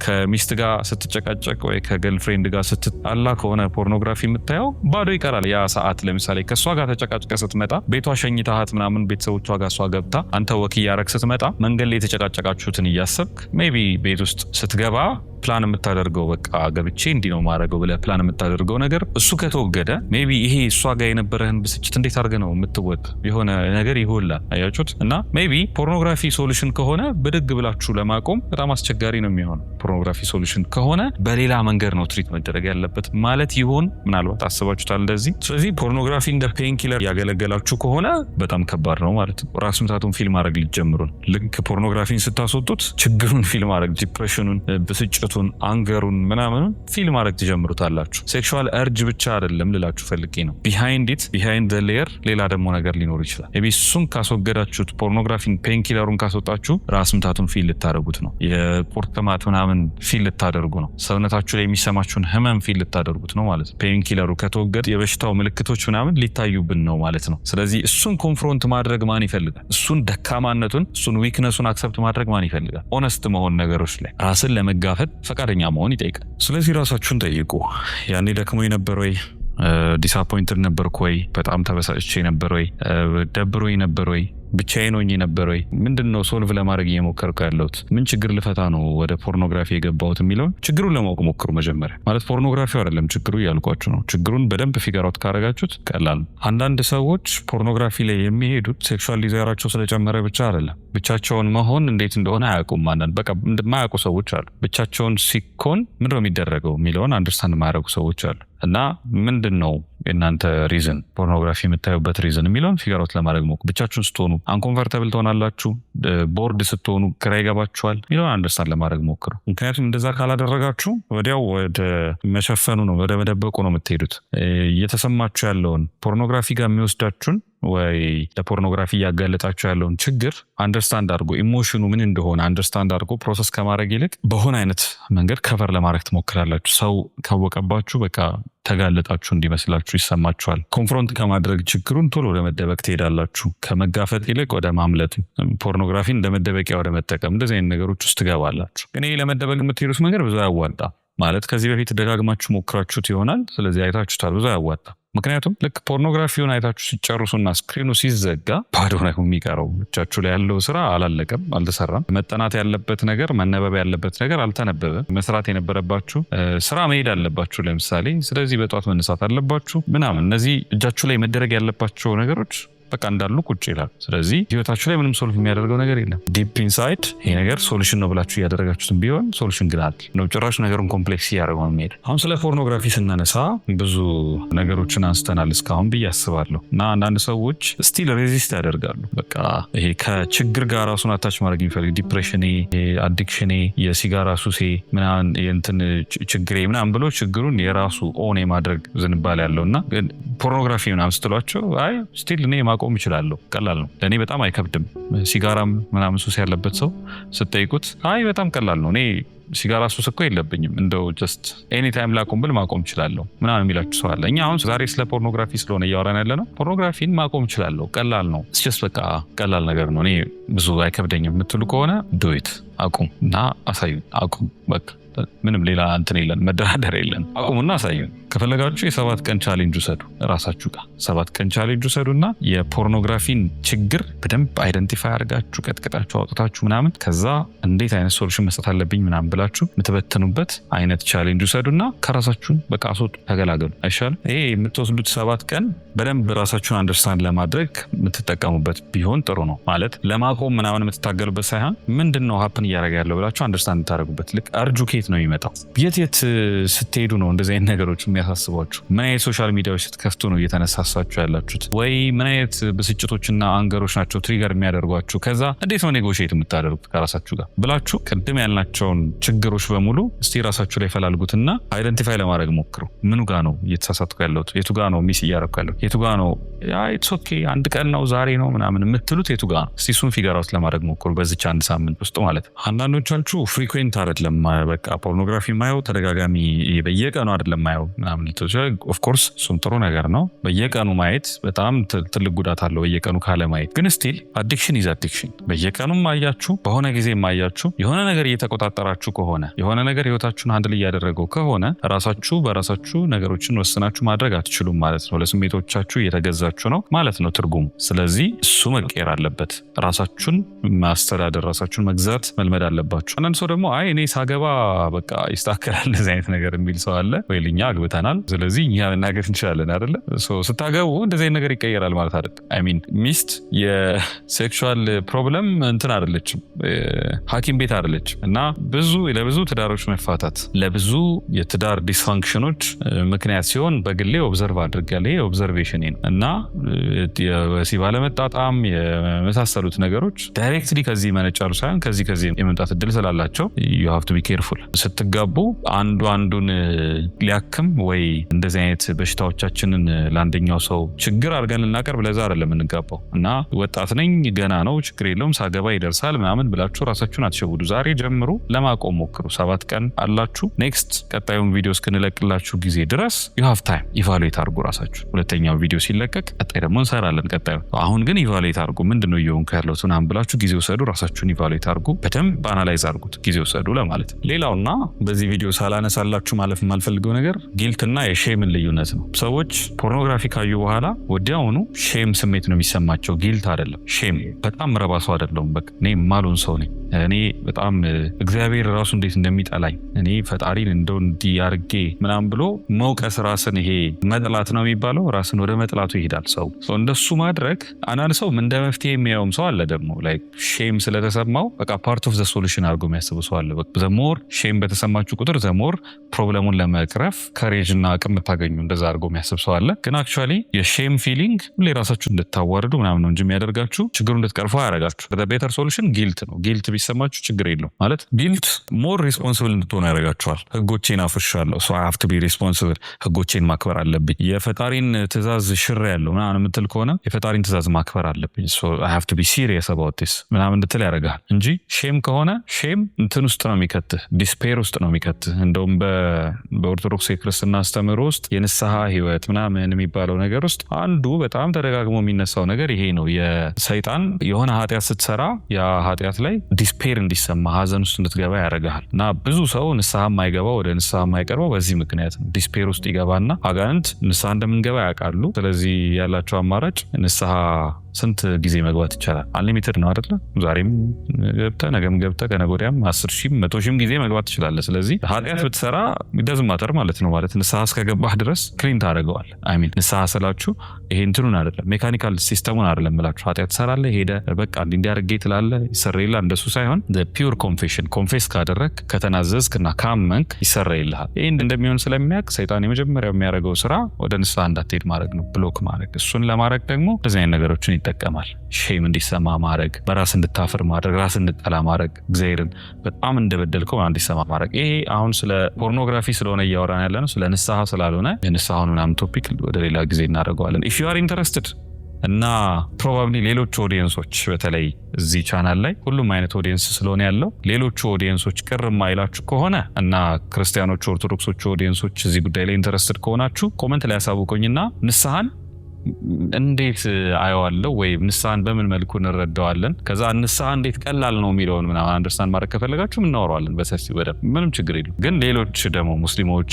ከሚስት ጋር ስትጨቃጨቅ ወይ ከገርልፍሬንድ ጋር ስትጣላ ከሆነ ፖርኖግራፊ የምታየው ባዶ ይቀራል ያ ሰዓት። ለምሳሌ ከሷ ጋር ተጨቃጭቀ ስትመጣ ቤቷ ሸኝታሃት ምናምን ቤተሰቦቿ ጋር እሷ ገብታ አንተ ወክ እያረግ ስትመጣ መንገድ ላይ የተጨቃጨቃችሁትን እያሰብክ ሜቢ ቤት ውስጥ ስትገባ ፕላን የምታደርገው በቃ ገብቼ እንዲህ ነው ማድረገው ብለህ ፕላን የምታደርገው ነገር እሱ ከተወገደ ሜቢ ይሄ እሷ ጋር የነበረህን ብስጭት እንዴት አድርገህ ነው የምትወጥ የሆነ ነገር ይሆላል። አያችሁት? እና ሜቢ ፖርኖግራፊ ሶሉሽን ከሆነ ብድግ ብላችሁ ለማቆም በጣም አስቸጋሪ ነው የሚሆነው። ፖርኖግራፊ ሶሉሽን ከሆነ በሌላ መንገድ ነው ትሪት መደረግ ያለበት ማለት ይሆን? ምናልባት አስባችሁታል እንደዚህ? ስለዚህ ፖርኖግራፊ እንደ ፔንኪለር ያገለገላችሁ ከሆነ በጣም ከባድ ነው ማለት ነው። ራስ ምታቱን ፊልም ማድረግ ሊጀምሩ ልክ ፖርኖግራፊን ስታስወጡት ችግሩን ፊልም ማድረግ ዲፕሬሽኑን፣ ብስጭቱ ፍርሃቱን አንገሩን ምናምን ፊል ማድረግ ትጀምሩታላችሁ ሴክሹዋል እርጅ ብቻ አይደለም ልላችሁ ፈልጌ ነው ቢሃይንድ ዘ ሌየር ሌላ ደግሞ ነገር ሊኖር ይችላል ሜቢ እሱን ካስወገዳችሁት ፖርኖግራፊን ፔንኪለሩን ካስወጣችሁ ራስ ምታቱን ፊል ልታደርጉት ነው የቁርጥማት ምናምን ፊል ልታደርጉ ነው ሰውነታችሁ ላይ የሚሰማችሁን ህመም ፊል ልታደርጉት ነው ማለት ነው ፔንኪለሩ ከተወገደ የበሽታው ምልክቶች ምናምን ሊታዩብን ነው ማለት ነው ስለዚህ እሱን ኮንፍሮንት ማድረግ ማን ይፈልጋል እሱን ደካማነቱን እሱን ዊክነሱን አክሰፕት ማድረግ ማን ይፈልጋል ኦነስት መሆን ነገሮች ላይ ራስን ለመጋፈጥ ፈቃደኛ መሆን ይጠይቃል ስለዚህ ራሳችሁን ጠይቁ ያኔ ደክሞኝ ነበር ወይ ዲስአፖይንትድ ነበርኩ ወይ በጣም ተበሳጭቼ ነበር ወይ ደብሮኝ ነበር ወይ ብቻዬን ሆኜ ነበር ወይ ምንድነው ሶልቭ ለማድረግ እየሞከርኩ ያለሁት ምን ችግር ልፈታ ነው ወደ ፖርኖግራፊ የገባሁት የሚለው ችግሩን ለማወቅ ሞክሩ መጀመሪያ ማለት ፖርኖግራፊው አይደለም ችግሩ ያልኳችሁ ነው ችግሩን በደንብ ፊገር አውት ካረጋችሁት ቀላል አንዳንድ ሰዎች ፖርኖግራፊ ላይ የሚሄዱት ሴክሹዋል ዲዛይራቸው ስለጨመረ ብቻ አይደለም ብቻቸውን መሆን እንዴት እንደሆነ አያውቁም አንዳንድ በቃ የማያውቁ ሰዎች አሉ ብቻቸውን ሲኮን ምንድነው የሚደረገው የሚለውን አንደርስታንድ ማያረጉ ሰዎች አሉ እና ምንድነው እናንተ ሪዝን ፖርኖግራፊ የምታዩበት ሪዝን የሚለውን ፊገር አውት ለማድረግ ሞክሩ ብቻችሁን ስትሆኑ አንኮምፎርታብል ትሆናላችሁ ቦርድ ስትሆኑ ግራ ይገባችኋል የሚለውን አንደርስታንድ ለማድረግ ሞክሩ ምክንያቱም እንደዛ ካላደረጋችሁ ወዲያው ወደ መሸፈኑ ነው ወደ መደበቁ ነው የምትሄዱት እየተሰማችሁ ያለውን ፖርኖግራፊ ጋር የሚወስዳችሁን ወይ ለፖርኖግራፊ ያጋለጣችሁ ያለውን ችግር አንደርስታንድ አድርጎ ኢሞሽኑ ምን እንደሆነ አንደርስታንድ አድርጎ ፕሮሰስ ከማድረግ ይልቅ በሆነ አይነት መንገድ ከቨር ለማድረግ ትሞክራላችሁ ሰው ካወቀባችሁ በቃ ተጋለጣችሁ እንዲመስላችሁ ይሰማችኋል ኮንፍሮንት ከማድረግ ችግሩን ቶሎ ወደ መደበቅ ትሄዳላችሁ ከመጋፈጥ ይልቅ ወደ ማምለጥ ፖርኖግራፊን ለመደበቂያ ወደ መጠቀም እንደዚህ አይነት ነገሮች ውስጥ ትገባላችሁ ግን ይሄ ለመደበቅ የምትሄዱት መንገድ ብዙ ያዋጣ ማለት ከዚህ በፊት ደጋግማችሁ ሞክራችሁት ይሆናል ስለዚህ አይታችሁታል ብዙ ያዋጣ ምክንያቱም ልክ ፖርኖግራፊውን አይታችሁ ሲጨርሱና ስክሪኑ ሲዘጋ ባዶ ነው የሚቀረው ብቻችሁ ላይ ያለው ስራ አላለቀም አልተሰራም መጠናት ያለበት ነገር መነበብ ያለበት ነገር አልተነበበም መስራት የነበረባችሁ ስራ መሄድ አለባችሁ ለምሳሌ ስለዚህ በጧት መነሳት አለባችሁ ምናምን እነዚህ እጃችሁ ላይ መደረግ ያለባቸው ነገሮች በቃ እንዳሉ ቁጭ ይላል ስለዚህ ህይወታችሁ ላይ ምንም ሶልቭ የሚያደርገው ነገር የለም ዲፕ ኢንሳይድ ይሄ ነገር ሶሉሽን ነው ብላችሁ ያደረጋችሁትን ቢሆን ሶሉሽን ግን አይደል ነው ጭራሽ ነገሩን ኮምፕሌክስ ያደርገው ነው አሁን ስለ ፖርኖግራፊ ስናነሳ ብዙ ነገሮችን አንስተናል እስካሁን ብዬ አስባለሁ እና አንዳንድ ሰዎች ስቲል ሬዚስት ያደርጋሉ በቃ ይሄ ከችግር ጋር ራሱን አታች ማድረግ የሚፈልግ ዲፕሬሽን አዲክሽን የሲጋራ ሱሴ ምናምን የእንትን ችግሬ ምናምን ብሎ ችግሩን የራሱ ኦን የማድረግ ዝንባሌ ያለውና ፖርኖግራፊ ምናምን ስትሏቸው አይ ስቲል እኔ ማቆም ይችላለሁ ቀላል ነው ለኔ በጣም አይከብድም ሲጋራም ምናምን ሱስ ያለበት ሰው ስትጠይቁት አይ በጣም ቀላል ነው እኔ ሲጋራ ሱስ እኮ የለብኝም እንደው ጀስት ኤኒ ታይም ላቆም ብል ማቆም ይችላለሁ ምናምን የሚላችሁ ሰው አለ እኛ አሁን ዛሬ ስለ ፖርኖግራፊ ስለሆነ እያወራን ያለ ነው ፖርኖግራፊን ማቆም ይችላለሁ ቀላል ነው ጀስት በቃ ቀላል ነገር ነው እኔ ብዙ አይከብደኝም የምትሉ ከሆነ ዱኢት አቁም እና አሳዩን አቁም በቃ ምንም ሌላ እንትን የለን መደራደር የለን አቁሙና አሳዩን ከፈለጋችሁ የ7 ቀን ቻሌንጅ ውሰዱ ራሳችሁ ጋር 7 ቀን ቻሌንጅ ውሰዱና የፖርኖግራፊን ችግር በደንብ አይደንቲፋይ አድርጋችሁ ቀጥቅጣችሁ አውጥታችሁ ምናምን ከዛ እንዴት አይነት ሶሉሽን መስጠት አለብኝ ምናምን ብላችሁ የምትበትኑበት አይነት ቻሌንጅ ውሰዱና ከራሳችሁን በቃ አስወጡ ተገላገሉ አይሻልም ይሄ የምትወስዱት 7 ቀን በደንብ ራሳችሁን አንደርስታንድ ለማድረግ የምትጠቀሙበት ቢሆን ጥሩ ነው ማለት ለማቆም ምናምን የምትታገሉበት ሳይሆን ምንድነው ሀፕን እያደረገ ያለው ብላችሁ አንደርስታንድ ታደርጉበት ልክ አርጁኬት ነው የሚመጣው የት ስትሄዱ ነው እንደዚህ አይነት ነገሮች የሚያሳስቧችሁ ምን አይነት ሶሻል ሚዲያዎች ስትከፍቱ ነው እየተነሳሳችሁ ያላችሁት ወይ ምን አይነት ብስጭቶችና አንገሮች ናቸው ትሪገር የሚያደርጓችሁ ከዛ እንዴት ነው ኔጎሺዬት የምታደርጉት ከራሳችሁ ጋር ብላችሁ ቅድም ያልናቸውን ችግሮች በሙሉ እስቲ ራሳችሁ ላይ ፈላልጉትና አይደንቲፋይ ለማድረግ ሞክሩ ምኑ ጋር ነው እየተሳሳትኩ ያለሁት የቱ ጋር ነው ሚስ እያደረኩ ያለሁት የቱ ጋር ነው ኢትስ ኦኬ አንድ ቀን ነው ዛሬ ነው ምናምን የምትሉት የቱ ጋር ነው እስቲ እሱን ፊገር አውት ለማድረግ ሞክሩ በዚች አንድ ሳምንት ውስጥ ማለት አንዳንዶቻችሁ ፍሪኩዌንት አይደለም በቃ ፖርኖግራፊ ማየው ተደጋጋሚ በየቀኑ አይደለም ማየው ምናምን ኦፍ ኮርስ እሱም ጥሩ ነገር ነው በየቀኑ ማየት በጣም ትልቅ ጉዳት አለው በየቀኑ ካለ ማየት ግን ስቲል አዲክሽን ኢዝ አዲክሽን በየቀኑ ማያችሁ በሆነ ጊዜ ማያችሁ የሆነ ነገር እየተቆጣጠራችሁ ከሆነ የሆነ ነገር ህይወታችሁን አንድ ላይ ያደረገው ከሆነ ራሳችሁ በራሳችሁ ነገሮችን ወስናችሁ ማድረግ አትችሉም ማለት ነው ለስሜቶቻችሁ እየተገዛችሁ ነው ማለት ነው ትርጉሙ ስለዚህ እሱ መቀየር አለበት ራሳችሁን ማስተዳደር ራሳችሁን መግዛት መልመድ አለባችሁ አንዳንድ ሰው ደግሞ አይ እኔ ሳገባ በቃ ይስተካከላል እንደዚህ አይነት ነገር የሚል ሰው አለ ወይ ልኛ አግብተናል ስለዚህ እኛ መናገር እንችላለን አይደለ ስታገቡ እንደዚህ ነገር ይቀየራል ማለት አይደል አይ ሚን ሚስት የሴክሹዋል ፕሮብለም እንትን አይደለችም ሐኪም ቤት አይደለችም እና ለብዙ ትዳሮች መፋታት ለብዙ የትዳር ዲስፋንክሽኖች ምክንያት ሲሆን በግሌ ኦብዘርቭ አድርጋለሁ ይሄ ኦብዘርቬሽን ነው እና የወሲብ አለመጣጣም የመሳሰሉት ነገሮች ዳይሬክትሊ ከዚህ መነጫሉ ሳይሆን ከዚህ የመምጣት እድል ስላላቸው you have to be careful ስትጋቡ አንዱ አንዱን ሊያክም ወይ እንደዚህ አይነት በሽታዎቻችንን ለአንደኛው ሰው ችግር አድርገን ልናቀርብ ለዛ አይደለም እንጋባው እና ወጣት ነኝ ገና ነው ችግር የለውም ሳገባ ይደርሳል ምናምን ብላችሁ ራሳችሁን አትሸውዱ። ዛሬ ጀምሩ፣ ለማቆም ሞክሩ። 7 ቀን አላችሁ። ኔክስት ቀጣዩን ቪዲዮ እስክንለቅላችሁ ጊዜ ድረስ you have time ኢቫሉዌት አድርጉ ራሳችሁ። ሁለተኛው ቪዲዮ ሲለቀቅ ቀጣይ ደግሞ እንሰራለን ቀጣዩ። አሁን ግን ኢቫሉዌት አድርጉ። ምንድነው እየሆንኩ ያለሁት ምናምን ብላችሁ ጊዜ ወሰዱ። ራሳችሁን ኢቫሉዌት አድርጉ። በደንብ አናላይዝ አድርጉት። ጊዜ ወሰዱ ለማለት ነው። ሌላውና በዚህ ቪዲዮ ሳላነሳላችሁ ማለፍ የማልፈልገው ነገር ጊልትና የሼምን ልዩነት ነው። ሰዎች ፖርኖግራፊ ካዩ በኋላ ወዲያውኑ ሼም ስሜት ነው የሚሰማቸው፣ ጊልት አይደለም። ሼም በጣም ረባሰው አይደለም። በቃ እኔ ማሉን ሰው ነኝ፣ እኔ በጣም እግዚአብሔር ራሱ እንዴት እንደሚጠላኝ እኔ ፈጣሪን እንደው እንዲያርጌ ምናምን ብሎ መውቀስ ራስን ይሄ መጥላት ነው የሚባለው። ራስን ወደ መጥላቱ ይሄዳል ሰው። እንደሱ ማድረግ አንዳንድ ሰው እንደ መፍትሄ የሚያየውም ሰው አለ ደግሞ ላይክ ሼም ስለተሰማው በቃ ፓርት ኦፍ ዘ ሶሉሽን አድርጎ የሚያስቡ ሰው አለ። በቃ ዘሞር ሼም በተሰማችሁ ቁጥር ዘሞር ፕሮብለሙን ለመቅረፍ ከሬጅ እና አቅም የምታገኙ እንደዛ አድርጎ የሚያስብ ሰው አለ። ግን አክቹዋሊ የሼም ፊሊንግ ሁሌ ራሳችሁ እንድታዋርዱ ምናምን ነው እንጂ የሚያደርጋችሁ ችግሩ እንድትቀርፉ አያደርጋችሁ። ቤተር ሶሉሽን ጊልት ነው። ጊልት ቢሰማችሁ ችግር የለው ማለት ጊልት ሞር ሪስፖንስብል እንድትሆኑ ያደርጋችኋል። ህጎቼን አፍርሻለሁ ሶ አይ ሃቭ ቱ ቢ ሪስፖንስብል፣ ህጎቼን ማክበር አለብኝ። የፈጣሪን ትእዛዝ ሽር ያለው ምናምን የምትል ከሆነ የፈጣሪን ትእዛዝ ማክበር አለብኝ ሶ አይ ሃቭ ቱ ቢ ሲሪየስ አባውት ዲስ ምናምን እንድትል ያደርጋል እንጂ ሼም ከሆነ ሼም እንትን ውስጥ ነው የሚከትህ፣ ዲስፔር ውስጥ ነው የሚከትህ። እንደውም በኦርቶዶክስ የክርስትና አስተምህሮ ውስጥ የንስሐ ህይወት ምናምን የሚባለው ነገር ውስጥ አንዱ በጣም ተደጋግሞ የሚነሳው ነገር ይሄ ነው። የሰይጣን የሆነ ኃጢአት ስትሰራ ያ ኃጢአት ላይ ዲስፔር እንዲሰማ ሀዘን ውስጥ እንድትገባ ያደርጋል። እና ብዙ ሰው ንስሐ የማይገባው ወደ ንስሐ የማይቀርበው በዚህ ምክንያት ነው። ዲስፔር ውስጥ ይገባና አጋንንት ንስሐ እንደምንገባ ያውቃሉ። ስለዚህ ያላቸው አማራጭ ንስሐ ስንት ጊዜ መግባት ይቻላል? አንሊሚትድ ነው አይደለ? ዛሬም ገብተህ ነገም ገብተህ ከነገ ወዲያም 10,000 100,000 ጊዜ መግባት ትችላለህ። ስለዚህ ኃጢአት ብትሰራ doesn't matter ማለት ነው። ማለት ንስሐ እስከገባህ ድረስ ክሊን ታደርገዋል። አይ ሚን ንስሐ ስላችሁ ይሄ እንትኑን አይደለም ሜካኒካል ሲስተሙን አይደለም ብላችሁ ኃጢአት ትሰራለህ ሄደህ በቃ እንዲያርጌ ትላለህ ይሰረይልሃል፣ እንደሱ ሳይሆን the pure confession ኮንፌስ ካደረግ ከተናዘዝክና ካመንክ ይሰረይልሃል። ይሄ እንደሚሆን ስለሚያውቅ ሰይጣን የመጀመሪያው የሚያደርገው ስራ ወደ ንስሐ እንዳትሄድ ማድረግ ነው፣ ብሎክ ማድረግ። እሱን ለማድረግ ደግሞ እንደዚህ አይነት ነገሮችን ይጠቀማል። ሼም እንዲሰማ ማድረግ፣ በራስ እንድታፍር ማድረግ፣ ራስ እንድጠላ ማድረግ፣ እግዚአብሔርን በጣም እንደበደልከው እንዲሰማ ማድረግ። ይሄ አሁን ስለ ፖርኖግራፊ ስለሆነ እያወራን ያለ ነው፣ ስለ ንስሐ ስላልሆነ የንስሐውን ምናምን ቶፒክ ወደ ሌላ ጊዜ እናደርገዋለን። if you are interested እና ፕሮባብሊ ሌሎች ኦዲየንሶች በተለይ እዚህ ቻናል ላይ ሁሉም አይነት ኦዲየንስ ስለሆነ ያለው ሌሎቹ ኦዲየንሶች ቅር የማይላችሁ ከሆነ እና ክርስቲያኖች ኦርቶዶክሶች ኦዲየንሶች እዚህ ጉዳይ ላይ ኢንተረስትድ ከሆናችሁ ኮሜንት ላይ ያሳውቁኝና ንስሐን እንዴት አየዋለሁ ወይ ንስሐን በምን መልኩ እንረዳዋለን፣ ከዛ ንስሐ እንዴት ቀላል ነው የሚለውን ምናምን አንደርስታንድ ማድረግ ከፈለጋችሁ እናወራዋለን በሰፊው በደንብ፣ ምንም ችግር የለም። ግን ሌሎች ደግሞ ሙስሊሞች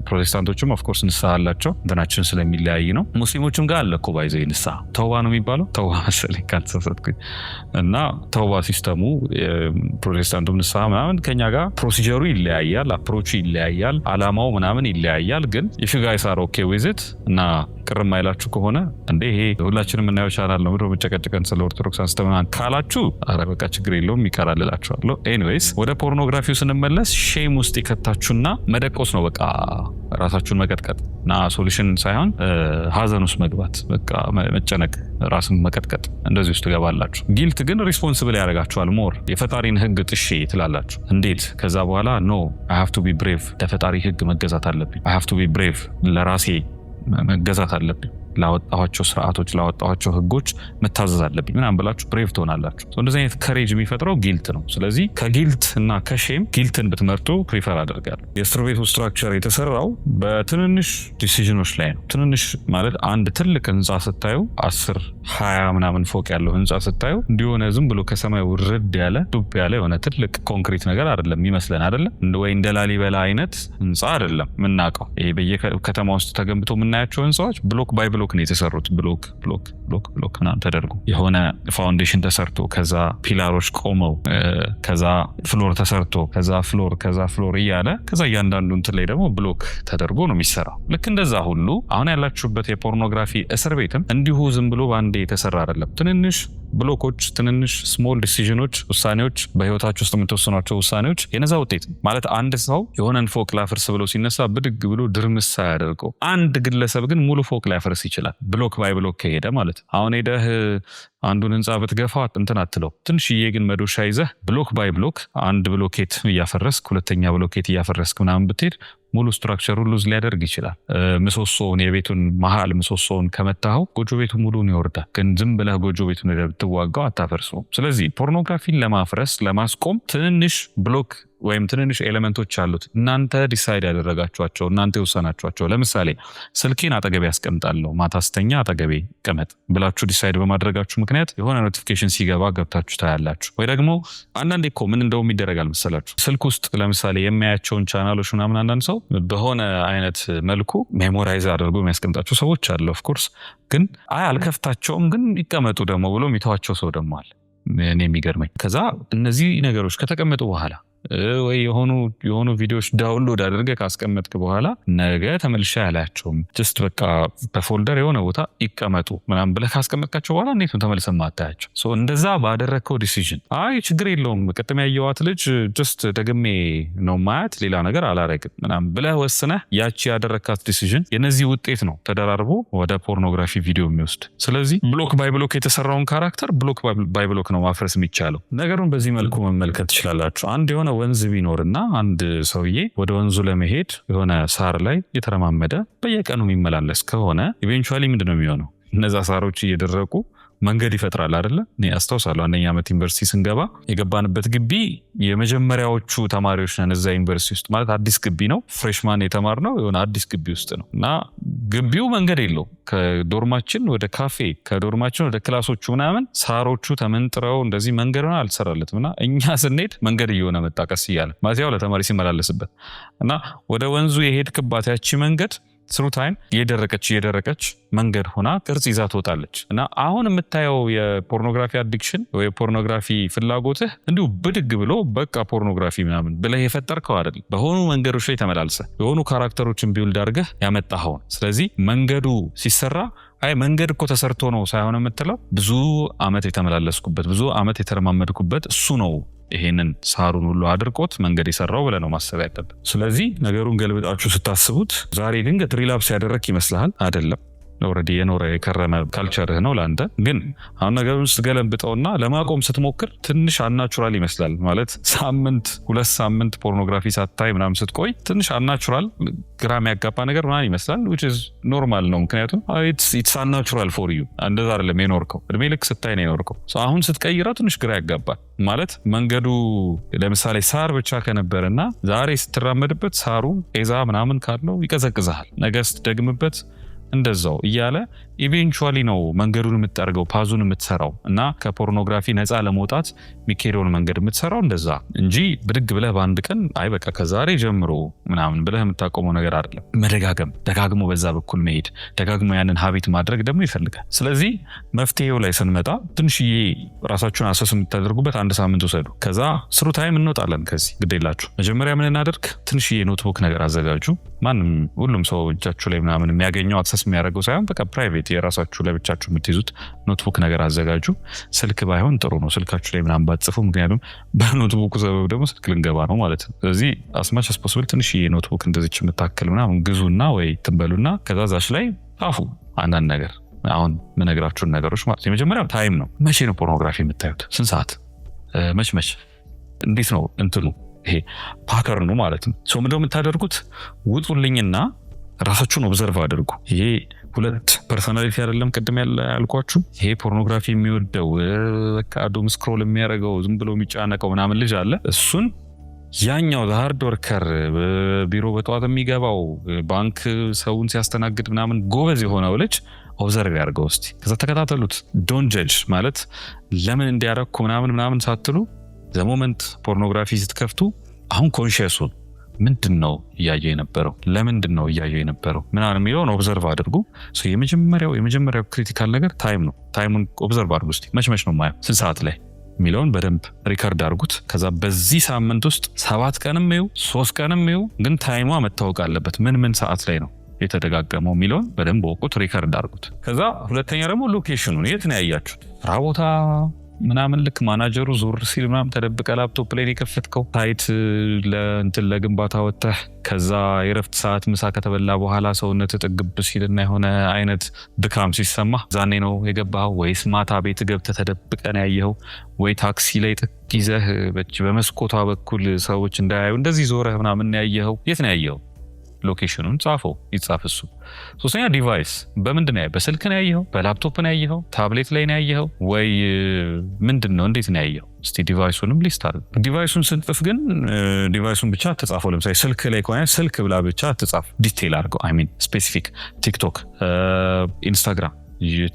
ፕሮቴስታንቶችም ኦፍ ኮርስ ንስሐ አላቸው፣ እንትናችን ስለሚለያይ ነው። ሙስሊሞችም ጋር አለ እኮ ባይዘው ንስሐ ተውባ ነው የሚባለው፣ ተውባ መሰለኝ ካልተሳሳትኩኝ። እና ተውባ ሲስተሙ ፕሮቴስታንቱም ንስሐ ምናምን ከኛ ጋር ፕሮሲጀሩ ይለያያል፣ አፕሮቹ ይለያያል፣ አላማው ምናምን ይለያያል። ግን if you guys are okay with it እና ቅር የማይላችሁ ከሆነ እንዴ ይሄ ሁላችንም እናየው ቻናል ነው ብሎ መጨቀጨቀን ስለ ኦርቶዶክስ አንስተማን ካላችሁ አረ በቃ ችግር የለውም ይቀራል እላችኋለሁ። ኤኒዌይስ ወደ ፖርኖግራፊው ስንመለስ ሼም ውስጥ ይከታችሁና መደቆስ ነው በቃ ራሳችሁን መቀጥቀጥ እና ሶሉሽን ሳይሆን ሀዘን ውስጥ መግባት፣ በቃ መጨነቅ፣ ራስን መቀጥቀጥ እንደዚህ ውስጥ ገባላችሁ። ጊልት ግን ሪስፖንሲብል ያደርጋችኋል። ሞር የፈጣሪን ህግ ጥሼ ትላላችሁ። እንዴት? ከዛ በኋላ ኖ አይ ሃቭ ቱ ቢ ብሬቭ፣ ለፈጣሪ ህግ መገዛት አለብኝ። አይ ሃቭ ቱ ቢ ብሬቭ፣ ለራሴ መገዛት አለብኝ፣ ላወጣኋቸው ስርዓቶች ላወጣኋቸው ህጎች መታዘዝ አለብኝ ምናምን ብላችሁ ብሬቭ ትሆናላችሁ። እንደዚህ አይነት ከሬጅ የሚፈጥረው ጊልት ነው። ስለዚህ ከጊልት እና ከሼም ጊልትን ብትመርጡ ፕሪፈር አደርጋለሁ። የእስር ቤቱ ስትራክቸር የተሰራው በትንንሽ ዲሲዥኖች ላይ ነው። ትንንሽ ማለት አንድ ትልቅ ህንፃ ስታዩ 10-20 ምናምን ፎቅ ያለው ህንፃ ስታዩ እንዲሆነ ዝም ብሎ ከሰማይ ውርድ ያለ ዱብ ያለ የሆነ ትልቅ ኮንክሪት ነገር አይደለም ይመስለን አይደለም ወይ እንደ ላሊበላ አይነት ህንፃ አይደለም የምናውቀው። ይሄ በየከተማ ውስጥ ተገንብቶ የምናያቸው ህንፃዎች ብሎክ ባይ ብሎክ ነው የተሰሩት። ብሎክ ምናምን ተደርጎ የሆነ ፋውንዴሽን ተሰርቶ ከዛ ፒላሮች ቆመው ከዛ ፍሎር ተሰርቶ ከዛ ፍሎር እያለ ከዛ እያንዳንዱ እንትን ላይ ደግሞ ብሎክ ተደርጎ ነው የሚሰራው። ልክ እንደዛ ሁሉ አሁን ያላችሁበት የፖርኖግራፊ እስር ቤትም እንዲሁ ዝም ብሎ ባንዴ የተሰራ አይደለም። ትንንሽ ብሎኮች ትንንሽ ስሞል ዲሲዥኖች ውሳኔዎች በህይወታችሁ ውስጥ የምትወስኗቸው ውሳኔዎች የነዛ ውጤት ማለት አንድ ሰው የሆነን ፎቅ ላፍርስ ብሎ ሲነሳ ብድግ ብሎ ድርምስ ያደርገው አንድ ግለሰብ ግን ሙሉ ፎቅ ላፍርስ ይችላል ብሎክ ባይ ብሎክ ከሄደ ማለት አሁን ሄደህ አንዱን ህንፃ ብትገፋ እንትን አትለው ትንሽዬ ግን መዶሻ ይዘህ ብሎክ ባይ ብሎክ አንድ ብሎኬት እያፈረስክ ሁለተኛ ብሎኬት እያፈረስክ ምናምን ብትሄድ ሙሉ ስትራክቸሩን ሉዝ ሊያደርግ ይችላል ምሰሶውን የቤቱን መሃል ምሰሶውን ከመታው ጎጆ ቤቱ ሙሉን ይወርዳል ግን ዝም ብለህ ጎጆ ቤቱን ብትዋጋው አታፈርሰውም ስለዚህ ፖርኖግራፊን ለማፍረስ ለማስቆም ትንንሽ ብሎክ ወይም ትንንሽ ኤሌመንቶች አሉት እናንተ ዲሳይድ ያደረጋችኋቸው እናንተ የወሰናችኋቸው ለምሳሌ ስልኬን አጠገቤ ያስቀምጣለሁ ማታስተኛ አጠገቤ ቀመጥ ብላችሁ ዲሳይድ በማድረጋችሁ ምክንያት የሆነ ኖቲፊኬሽን ሲገባ ገብታችሁ ታያላችሁ ወይ ደግሞ አንዳንዴ እኮ ምን እንደውም ይደረጋል መሰላችሁ ስልክ ውስጥ ለምሳሌ የሚያያቸውን ቻናሎች ምናምን አንዳንድ ሰው በሆነ አይነት መልኩ ሜሞራይዝ አድርጎ የሚያስቀምጣቸው ሰዎች አለ ኦፍ ኮርስ ግን አልከፍታቸውም ግን ይቀመጡ ደግሞ ብሎ የሚተዋቸው ሰው ደግሞ አለ እኔ የሚገርመኝ ከዛ እነዚህ ነገሮች ከተቀመጡ በኋላ ወይ የሆኑ ቪዲዮዎች ዳውንሎድ አድርገህ ካስቀመጥክ በኋላ ነገ ተመልሼ ያላያቸውም ጀስት በቃ በፎልደር የሆነ ቦታ ይቀመጡ ምናምን ብለህ ካስቀመጥካቸው በኋላ እንዴት ነው ተመልሰህ ማታያቸው ሶ እንደዛ ባደረግከው ዲሲዥን ችግር የለውም ቅድም ያየዋት ልጅ ጀስት ደግሜ ነው ማያት ሌላ ነገር አላረግም ምናምን ብለህ ወስነህ ያቺ ያደረግካት ዲሲዥን የነዚህ ውጤት ነው ተደራርቦ ወደ ፖርኖግራፊ ቪዲዮ የሚወስድ ስለዚህ ብሎክ ባይ ብሎክ የተሰራውን ካራክተር ብሎክ ባይ ብሎክ ነው ማፍረስ የሚቻለው ነገሩን በዚህ መልኩ መመልከት ትችላላችሁ አንድ የሆነ ወንዝ ቢኖርና አንድ ሰውዬ ወደ ወንዙ ለመሄድ የሆነ ሳር ላይ የተረማመደ በየቀኑ የሚመላለስ ከሆነ ኢቬንቹዋሊ ምንድነው የሚሆነው እነዛ ሳሮች እየደረቁ መንገድ ይፈጥራል አይደለ እኔ አስታውሳለሁ አንደኛ ዓመት ዩኒቨርሲቲ ስንገባ የገባንበት ግቢ የመጀመሪያዎቹ ተማሪዎች ነን እዛ ዩኒቨርሲቲ ውስጥ ማለት አዲስ ግቢ ነው ፍሬሽማን የተማርነው የሆነ አዲስ ግቢ ውስጥ ነው እና ግቢው መንገድ የለው ከዶርማችን ወደ ካፌ ከዶርማችን ወደ ክላሶቹ ምናምን ሳሮቹ ተመንጥረው እንደዚህ መንገድ ሆነ አልተሰራለትም እና እኛ ስንሄድ መንገድ እየሆነ መጣቀስ እያለ ማለት ያው ለተማሪ ሲመላለስበት እና ወደ ወንዙ የሄድክባት ያቺ መንገድ ስሩ ታይም እየደረቀች መንገድ ሆና ቅርጽ ይዛ ትወጣለች እና አሁን የምታየው የፖርኖግራፊ አዲክሽን ወይ የፖርኖግራፊ ፍላጎትህ እንዲሁ ብድግ ብሎ በቃ ፖርኖግራፊ ምናምን ብለህ የፈጠርከው አይደል በሆኑ መንገዶች ላይ ተመላልሰህ የሆኑ ካራክተሮችን ቢውልድ አድርገህ ያመጣኸው ስለዚህ መንገዱ ሲሰራ መንገድ እኮ ተሰርቶ ነው ሳይሆን የምትለው ብዙ አመት የተመላለስኩበት ብዙ አመት የተረማመድኩበት እሱ ነው ይሄንን ሳሩን ሁሉ አድርቆት መንገድ የሰራው ብለህ ነው ማሰብ ያለብህ ስለዚህ ነገሩን ገልብጣችሁ ስታስቡት ዛሬ ድንገት ሪላፕስ ያደረክ ይመስልሃል አይደለም ኦሬዲ የኖረ የከረመ ካልቸርህ ነው ለአንተ ግን አሁን ነገሩን ስትገለብጠውና ለማቆም ስትሞክር ትንሽ አናቹራል ይመስላል ማለት ሳምንት 2 ሳምንት ፖርኖግራፊ ሳታይ ምናምን ስትቆይ ትንሽ አናቹራል ግራም ያጋባ ነገር ምናምን ይመስላል which is normal ነው ምክንያቱም it's unnatural for you እንደዛ አይደለም የኖርከው እድሜ ልክ ስታይ ነው የኖርከው አሁን ስትቀይረው ትንሽ ግራ ያጋባል ማለት መንገዱ ለምሳሌ ሳር ብቻ ከነበረና ዛሬ ስትራመድበት ሳሩ ኤዛ ምናምን ካለው ይቀዘቅዛል ነገ ስትደግምበት እንደዛው እያለ ኢቬንቹዋሊ ነው መንገዱን የምትጠርገው ፓዙን የምትሰራው እና ከፖርኖግራፊ ነፃ ለመውጣት ሚኬሪዮን መንገድ የምትሰራው እንደዛ እንጂ ብድግ ብለህ በአንድ ቀን አይ በቃ ከዛሬ ጀምሮ ምናምን ብለህ የምታቆመው ነገር አይደለም መደጋገም ደጋግሞ በዛ በኩል መሄድ ደጋግሞ ያንን ሀቢት ማድረግ ደግሞ ይፈልጋል ስለዚህ መፍትሄው ላይ ስንመጣ ትንሽዬ ራሳችሁን አሰስ የምታደርጉበት 1 ሳምንት ወሰዱ ከዛ ስሩ ታይም እንወጣለን ከዚህ ግዴላችሁ መጀመሪያ ምን እናደርግ ትንሽዬ ኖትቡክ ነገር አዘጋጁ ማንም ሁሉም ሰው እጃችሁ ላይ ምናምን የሚያገኘው አክሰስ የሚያደርገው ሳይሆን በቃ ፕራይቬት የራሳችሁ ለብቻችሁ የምትይዙት ኖትቡክ ነገር አዘጋጁ ስልክ ባይሆን ጥሩ ነው ስልካችሁ ላይ ምናምን ባትጽፉ ምክንያቱም በኖትቡክ ሰበብ ደግሞ ስልክ ልንገባ ነው ማለት ነው ስለዚህ አስማች አስፖሲብል ትንሽዬ ኖትቡክ እንደዚች የምታክል ምናምን ግዙና ወይ ትንበሉና ከዛዛች ላይ ጻፉ አንዳንድ ነገር አሁን ምነግራችሁን ነገሮች ማለት የመጀመሪያው ታይም ነው መቼ ነው ፖርኖግራፊ የምታዩት ስንት ሰዓት መች እንዴት ነው እንትኑ ይሄ ፓተርኑ ማለት ነው ሰው ምንድነው የምታደርጉት ውጡልኝና ራሳችሁን ኦብዘርቭ አድርጉ ይሄ ሁለት ፐርሰናሊቲ አይደለም ቅድም ያልኳችሁ ይሄ ፖርኖግራፊ የሚወደው በቃ ዶም ስክሮል የሚያደርገው ዝም ብሎ የሚጫነቀው ምናምን ልጅ አለ እሱን ያኛው ሃርድ ወርከር ቢሮ በጠዋት የሚገባው ባንክ ሰውን ሲያስተናግድ ምናምን ጎበዝ የሆነው ልጅ ኦብዘርቭ ያድርገው እስቲ ከዛ ተከታተሉት ዶንት ጀጅ ማለት ለምን እንዲያረኩ ምናምን ሳትሉ ዘ ሞመንት ፖርኖግራፊ ስትከፍቱ አሁን ኮንሺየስ ሁኑ ምንድነው እያየው የነበረው ለምንድነው እያየው የነበረው ምናምን የሚለውን ኦብዘርቭ አድርጉ የመጀመሪያው ክሪቲካል ነገር ታይም ነው ታይሙን ኦብዘርቭ አድርጉ እስቲ መች ነው ማየው ስንት ሰዓት ላይ ሚለውን በደንብ ሪከርድ አድርጉት ከዛ በዚህ ሳምንት ውስጥ 7 ቀንም ይው 3 ቀንም ይው ግን ታይሟ መታወቅ አለበት ምን ሰዓት ላይ ነው የተደጋገመው የሚለውን በደንብ ወቁት፣ ሪከርድ አድርጉት። ከዛ ሁለተኛ ደግሞ ሎኬሽኑን የት ነው ያያችሁት? ስራ ቦታ ምናምን ልክ ማናጀሩ ዞር ሲል ምናምን ተደብቀ ላፕቶፕ ላይ የከፈትከው ሳይት ለእንትን ለግንባታ ወጥተህ ከዛ የረፍት ሰዓት ምሳ ከተበላ በኋላ ሰውነት ጥግብ ሲልና የሆነ አይነት ድካም ሲሰማ ዛኔ ነው የገባኸው? ወይስ ማታ ቤት ገብተህ ተደብቀ ነው ያየኸው? ወይ ታክሲ ላይ ጥቅ ይዘህ በመስኮቷ በኩል ሰዎች እንዳያዩ እንደዚህ ዞረህ ምናምን ያየኸው? የት ነው ያየኸው? ሎኬሽኑን ጻፈው፣ ይጻፍ እሱ። ሶስተኛ ዲቫይስ በምንድን ነው? በስልክ ነው ያየኸው? በላፕቶፕ ነው ያየኸው? ታብሌት ላይ ነው ያየኸው? ወይ ምንድነው? እንዴት ነው ያየኸው? እስቲ ዲቫይሱንም ሊስት አድርግ። ዲቫይሱን ስንጽፍ ግን ዲቫይሱን ብቻ አትጻፈው። ለምሳሌ ስልክ ላይ ከሆነ ስልክ ብላ ብቻ አትጻፍ፣ ዲቴይል አድርገው። አይ ሚን ስፔሲፊክ ቲክቶክ፣ ኢንስታግራም፣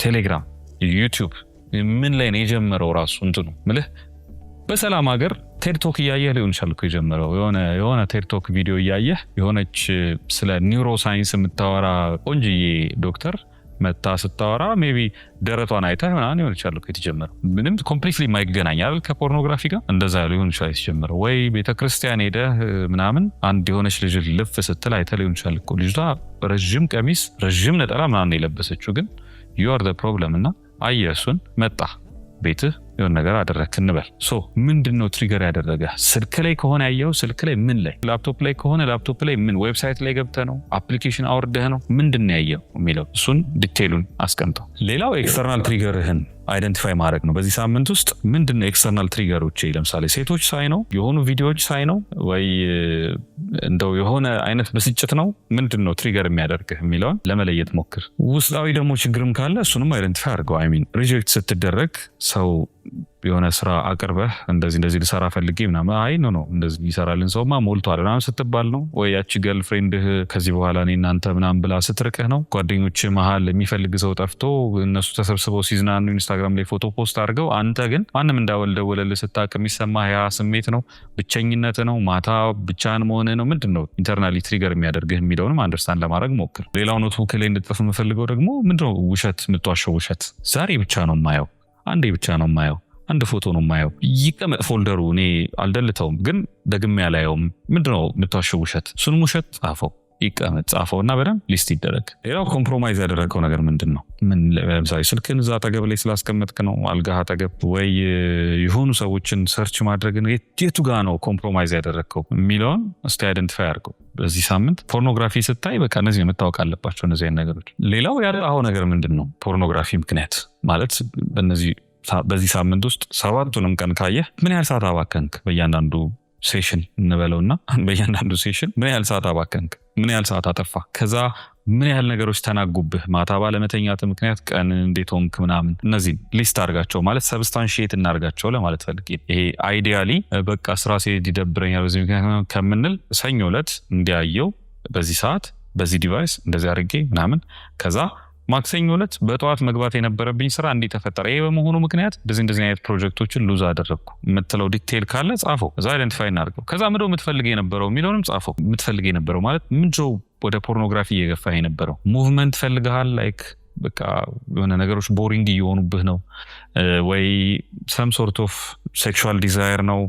ቴሌግራም፣ ዩቲዩብ ምን ላይ ነው የጀመረው ራሱ እንትኑ ምልህ በሰላም ሀገር ቴክቶክ እያየህ ሊሆን ይችላል እኮ የጀመረው የሆነ ቴክቶክ ቪዲዮ እያየህ የሆነች ስለ ኒውሮ ሳይንስ የምታወራ ቆንጅዬ ዶክተር መታ ስታወራ ሜቢ ደረቷን አይተህ ምናምን ሊሆን ይችላል እኮ የተጀመረው። ምንም ኮምፕሊትሊ የማይገናኝ አይደል ከፖርኖግራፊ ጋር እንደዛ ሊሆን ይችላል የተጀመረው። ወይ ቤተክርስቲያን ሄደህ ምናምን አንድ የሆነች ልጅ ልፍ ስትል አይተህ ሊሆን ይችላል እኮ። ልጅቷ ረዥም ቀሚስ ረዥም ነጠላ ምናምን የለበሰችው ግን you are the problem እና አየህ እሱን መጣ ቤትህ የሆነ ነገር አደረክ እንበል። ምንድነው ትሪገር ያደረገ? ስልክ ላይ ከሆነ ያየው ስልክ ላይ ምን ላይ? ላፕቶፕ ላይ ከሆነ ላፕቶፕ ላይ ምን? ዌብሳይት ላይ ገብተህ ነው? አፕሊኬሽን አውርደህ ነው? ምንድነው ያየው የሚለው እሱን ዲቴይሉን አስቀምጠው። ሌላው ኤክስተርናል ትሪገርህን አይደንቲፋይ ማድረግ ነው። በዚህ ሳምንት ውስጥ ምንድነው ኤክስተርናል ትሪገሮች? ለምሳሌ ሴቶች ሳይ ነው፣ የሆኑ ቪዲዮዎች ሳይ ነው፣ ወይ እንደው የሆነ አይነት ብስጭት ነው። ምንድነው ትሪገር የሚያደርግህ የሚለውን ለመለየት ሞክር። ውስጣዊ ደግሞ ችግርም ካለ እሱንም አይደንቲፋይ አድርገው። አይ ሚን ሪጀክት ስትደረግ ሰው የሆነ ስራ አቅርበህ እንደዚህ ልሰራ ፈልጌ ምናምን አይ ነው እንደዚህ ይሰራልን ሰውማ ሞልቷል ምናምን ስትባል ነው? ወይ ያቺ ገርልፍሬንድህ ከዚህ በኋላ እኔ እናንተ ምናምን ብላ ስትርቅህ ነው? ጓደኞች መሀል የሚፈልግ ሰው ጠፍቶ እነሱ ተሰብስበው ሲዝናኑ ኢንስታግራም ላይ ፎቶ ፖስት አድርገው አንተ ግን ማንም እንዳልደወለልህ ስታውቅ የሚሰማህ ያ ስሜት ነው? ብቸኝነት ነው? ማታ ብቻህን መሆንህ ነው? ምንድነው ኢንተርናሊ ትሪገር የሚያደርግህ የሚለውንም አንደርስታንድ ለማድረግ ሞክር። ሌላው ኖትቡክ ላይ እንድትጽፍ የምፈልገው ደግሞ ምንድነው ውሸት የምትዋሸው ውሸት። ዛሬ ብቻ ነው የማየው፣ አንዴ ብቻ ነው የማየው፣ አንድ ፎቶ ነው የማየው፣ ይቀመጥ ፎልደሩ፣ እኔ አልደልተውም ግን ደግሜ ያላየውም። ምንድነው የምትዋሸው ውሸት? እሱንም ውሸት ጻፈው፣ ይቀመጥ ጻፈውና በደንብ ሊስት ይደረግ። ሌላው ኮምፕሮማይዝ ያደረገው ነገር ምንድን ነው? ምን ለምሳሌ ስልክን እዛ አጠገብ ላይ ስላስቀመጥክ ነው አልጋህ አጠገብ፣ ወይ የሆኑ ሰዎችን ሰርች ማድረግ ነው። የቱ ጋር ነው ኮምፕሮማይዝ ያደረግከው የሚለውን እስቲ አይደንቲፋይ አድርገው። በዚህ ሳምንት ፖርኖግራፊ ስታይ በቃ እነዚህ መታወቅ አለባቸው እነዚህ ነገሮች። ሌላው ያጣው ነገር ምንድን ነው? ፖርኖግራፊ ምክንያት ማለት በዚህ ሳምንት ውስጥ 7ቱንም ቀን ካየህ ምን ያህል ሰዓት አባከንክ? በእያንዳንዱ ሴሽን እንበለውና በእያንዳንዱ ሴሽን ምን ያህል ሰዓት አባከንክ? ምን ያህል ሰዓት አጠፋ? ከዛ ምን ያህል ነገሮች ተናጉብህ? ማታ ባለመተኛት ምክንያት ቀን እንዴት ሆንክ ምናምን። እነዚህ ሊስት አድርጋቸው ማለት ሰብስታንሺየት እናርጋቸው ለማለት ፈልጌ። ይሄ አይዲያሊ በቃ ስራ ሲሄድ ይደብረኛል በዚህ ምክንያት ከምንል ሰኞ ዕለት እንዲያየው በዚህ ሰዓት በዚህ ዲቫይስ እንደዚህ አድርጌ ምናምን ከዛ ማክሰኞ ዕለት በጠዋት መግባት የነበረብኝ ስራ እንዴት ተፈጠረ? ይሄ በመሆኑ ምክንያት እንደዚህ አይነት ፕሮጀክቶችን ሉዝ አደረግኩ የምትለው ዲቴይል ካለ ጻፈው። እዛ አይደንቲፋይ እናድርገው። ከዛ ምንድነው የምትፈልገው የነበረው የሚለውንም ጻፈው። የምትፈልገው የነበረው ማለት ምንድነው ወደ ፖርኖግራፊ እየገፋህ የነበረው? ሙቭመንት ፈልገሃል? ላይክ በቃ የሆነ ነገሮች ቦሪንግ እየሆኑብህ ነው ወይ? ሰም ሶርት ኦፍ ሴክሹዋል ዲዛየር ነው፣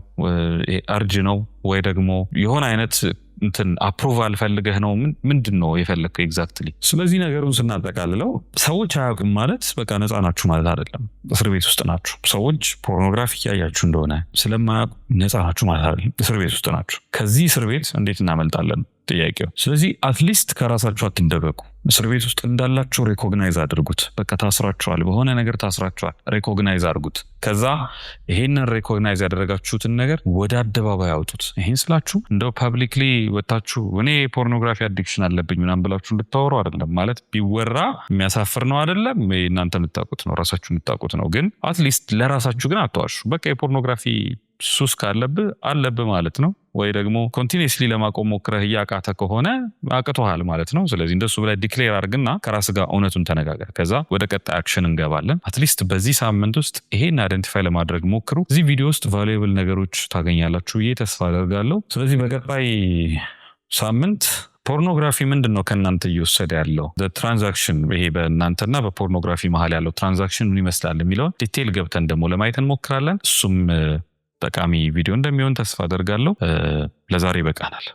አርጅ ነው ወይ ደግሞ የሆነ አይነት እንትን አፕሩቫል ፈልገህ ነው? ምንድነው የፈለግከው ኤግዛክትሊ? ስለዚህ ነገሩን ስናጠቃልለው ሰዎች አያውቅም ማለት በቃ ነፃ ናችሁ ማለት አይደለም። እስር ቤት ውስጥ ናችሁ። ሰዎች ፖርኖግራፊ ያያችሁ እንደሆነ ስለማያውቁ ነፃ ናችሁ ማለት አይደለም። እስር ቤት ውስጥ ናችሁ። ከዚህ እስር ቤት እንዴት እናመልጣለን ጥያቄው። ስለዚህ አትሊስት ከራሳችሁ አትደበቁ። እስር ቤት ውስጥ እንዳላችሁ ሬኮግናይዝ አድርጉት። በቃ ታስራችኋል፣ በሆነ ነገር ታስራችኋል፣ ሬኮግናይዝ አድርጉት። ከዛ ይሄንን ሬኮግናይዝ ያደረጋችሁትን ነገር ወደ አደባባይ አውጡት። ይሄን ስላችሁ እንደው ፐብሊክሊ ወጣችሁ እኔ ፖርኖግራፊ አዲክሽን አለብኝ ምናምን ብላችሁ እንድታወሩ አይደለም። ማለት ቢወራ የሚያሳፍር ነው አይደለም። እናንተ የምታውቁት ነው፣ ራሳችሁ የምታውቁት ነው። ግን አትሊስት ለራሳችሁ ግን አትዋሹ። በቃ የፖርኖግራፊ ሱስ አለብህ ማለት ነው። ወይ ደግሞ ኮንቲኒየስሊ ለማቆም ሞክረህ እያቃተ ከሆነ አቅቶሃል ማለት ነው። ስለዚህ እንደሱ ብላይ ዲክሌር አድርግና ከራስ ጋር እውነቱን ተነጋገር። ከዛ ወደ ቀጣይ አክሽን እንገባለን። አትሊስት በዚህ ሳምንት ውስጥ ይሄን አይደንቲፋይ ለማድረግ ሞክሩ። እዚህ ቪዲዮ ውስጥ ቫሉዌብል ነገሮች ታገኛላችሁ ብዬ ተስፋ አደርጋለሁ። ስለዚህ በቀጣይ ሳምንት ፖርኖግራፊ ምንድነው ከእናንተ እየወሰደ ያለው ትራንዛክሽን፣ ይሄ በእናንተና በፖርኖግራፊ መሀል ያለው ትራንዛክሽን ምን ይመስላል የሚለውን ዲቴይል ገብተን ደግሞ ለማየት እንሞክራለን። እሱም ጠቃሚ ቪዲዮ እንደሚሆን ተስፋ አደርጋለሁ። ለዛሬ ይበቃናል።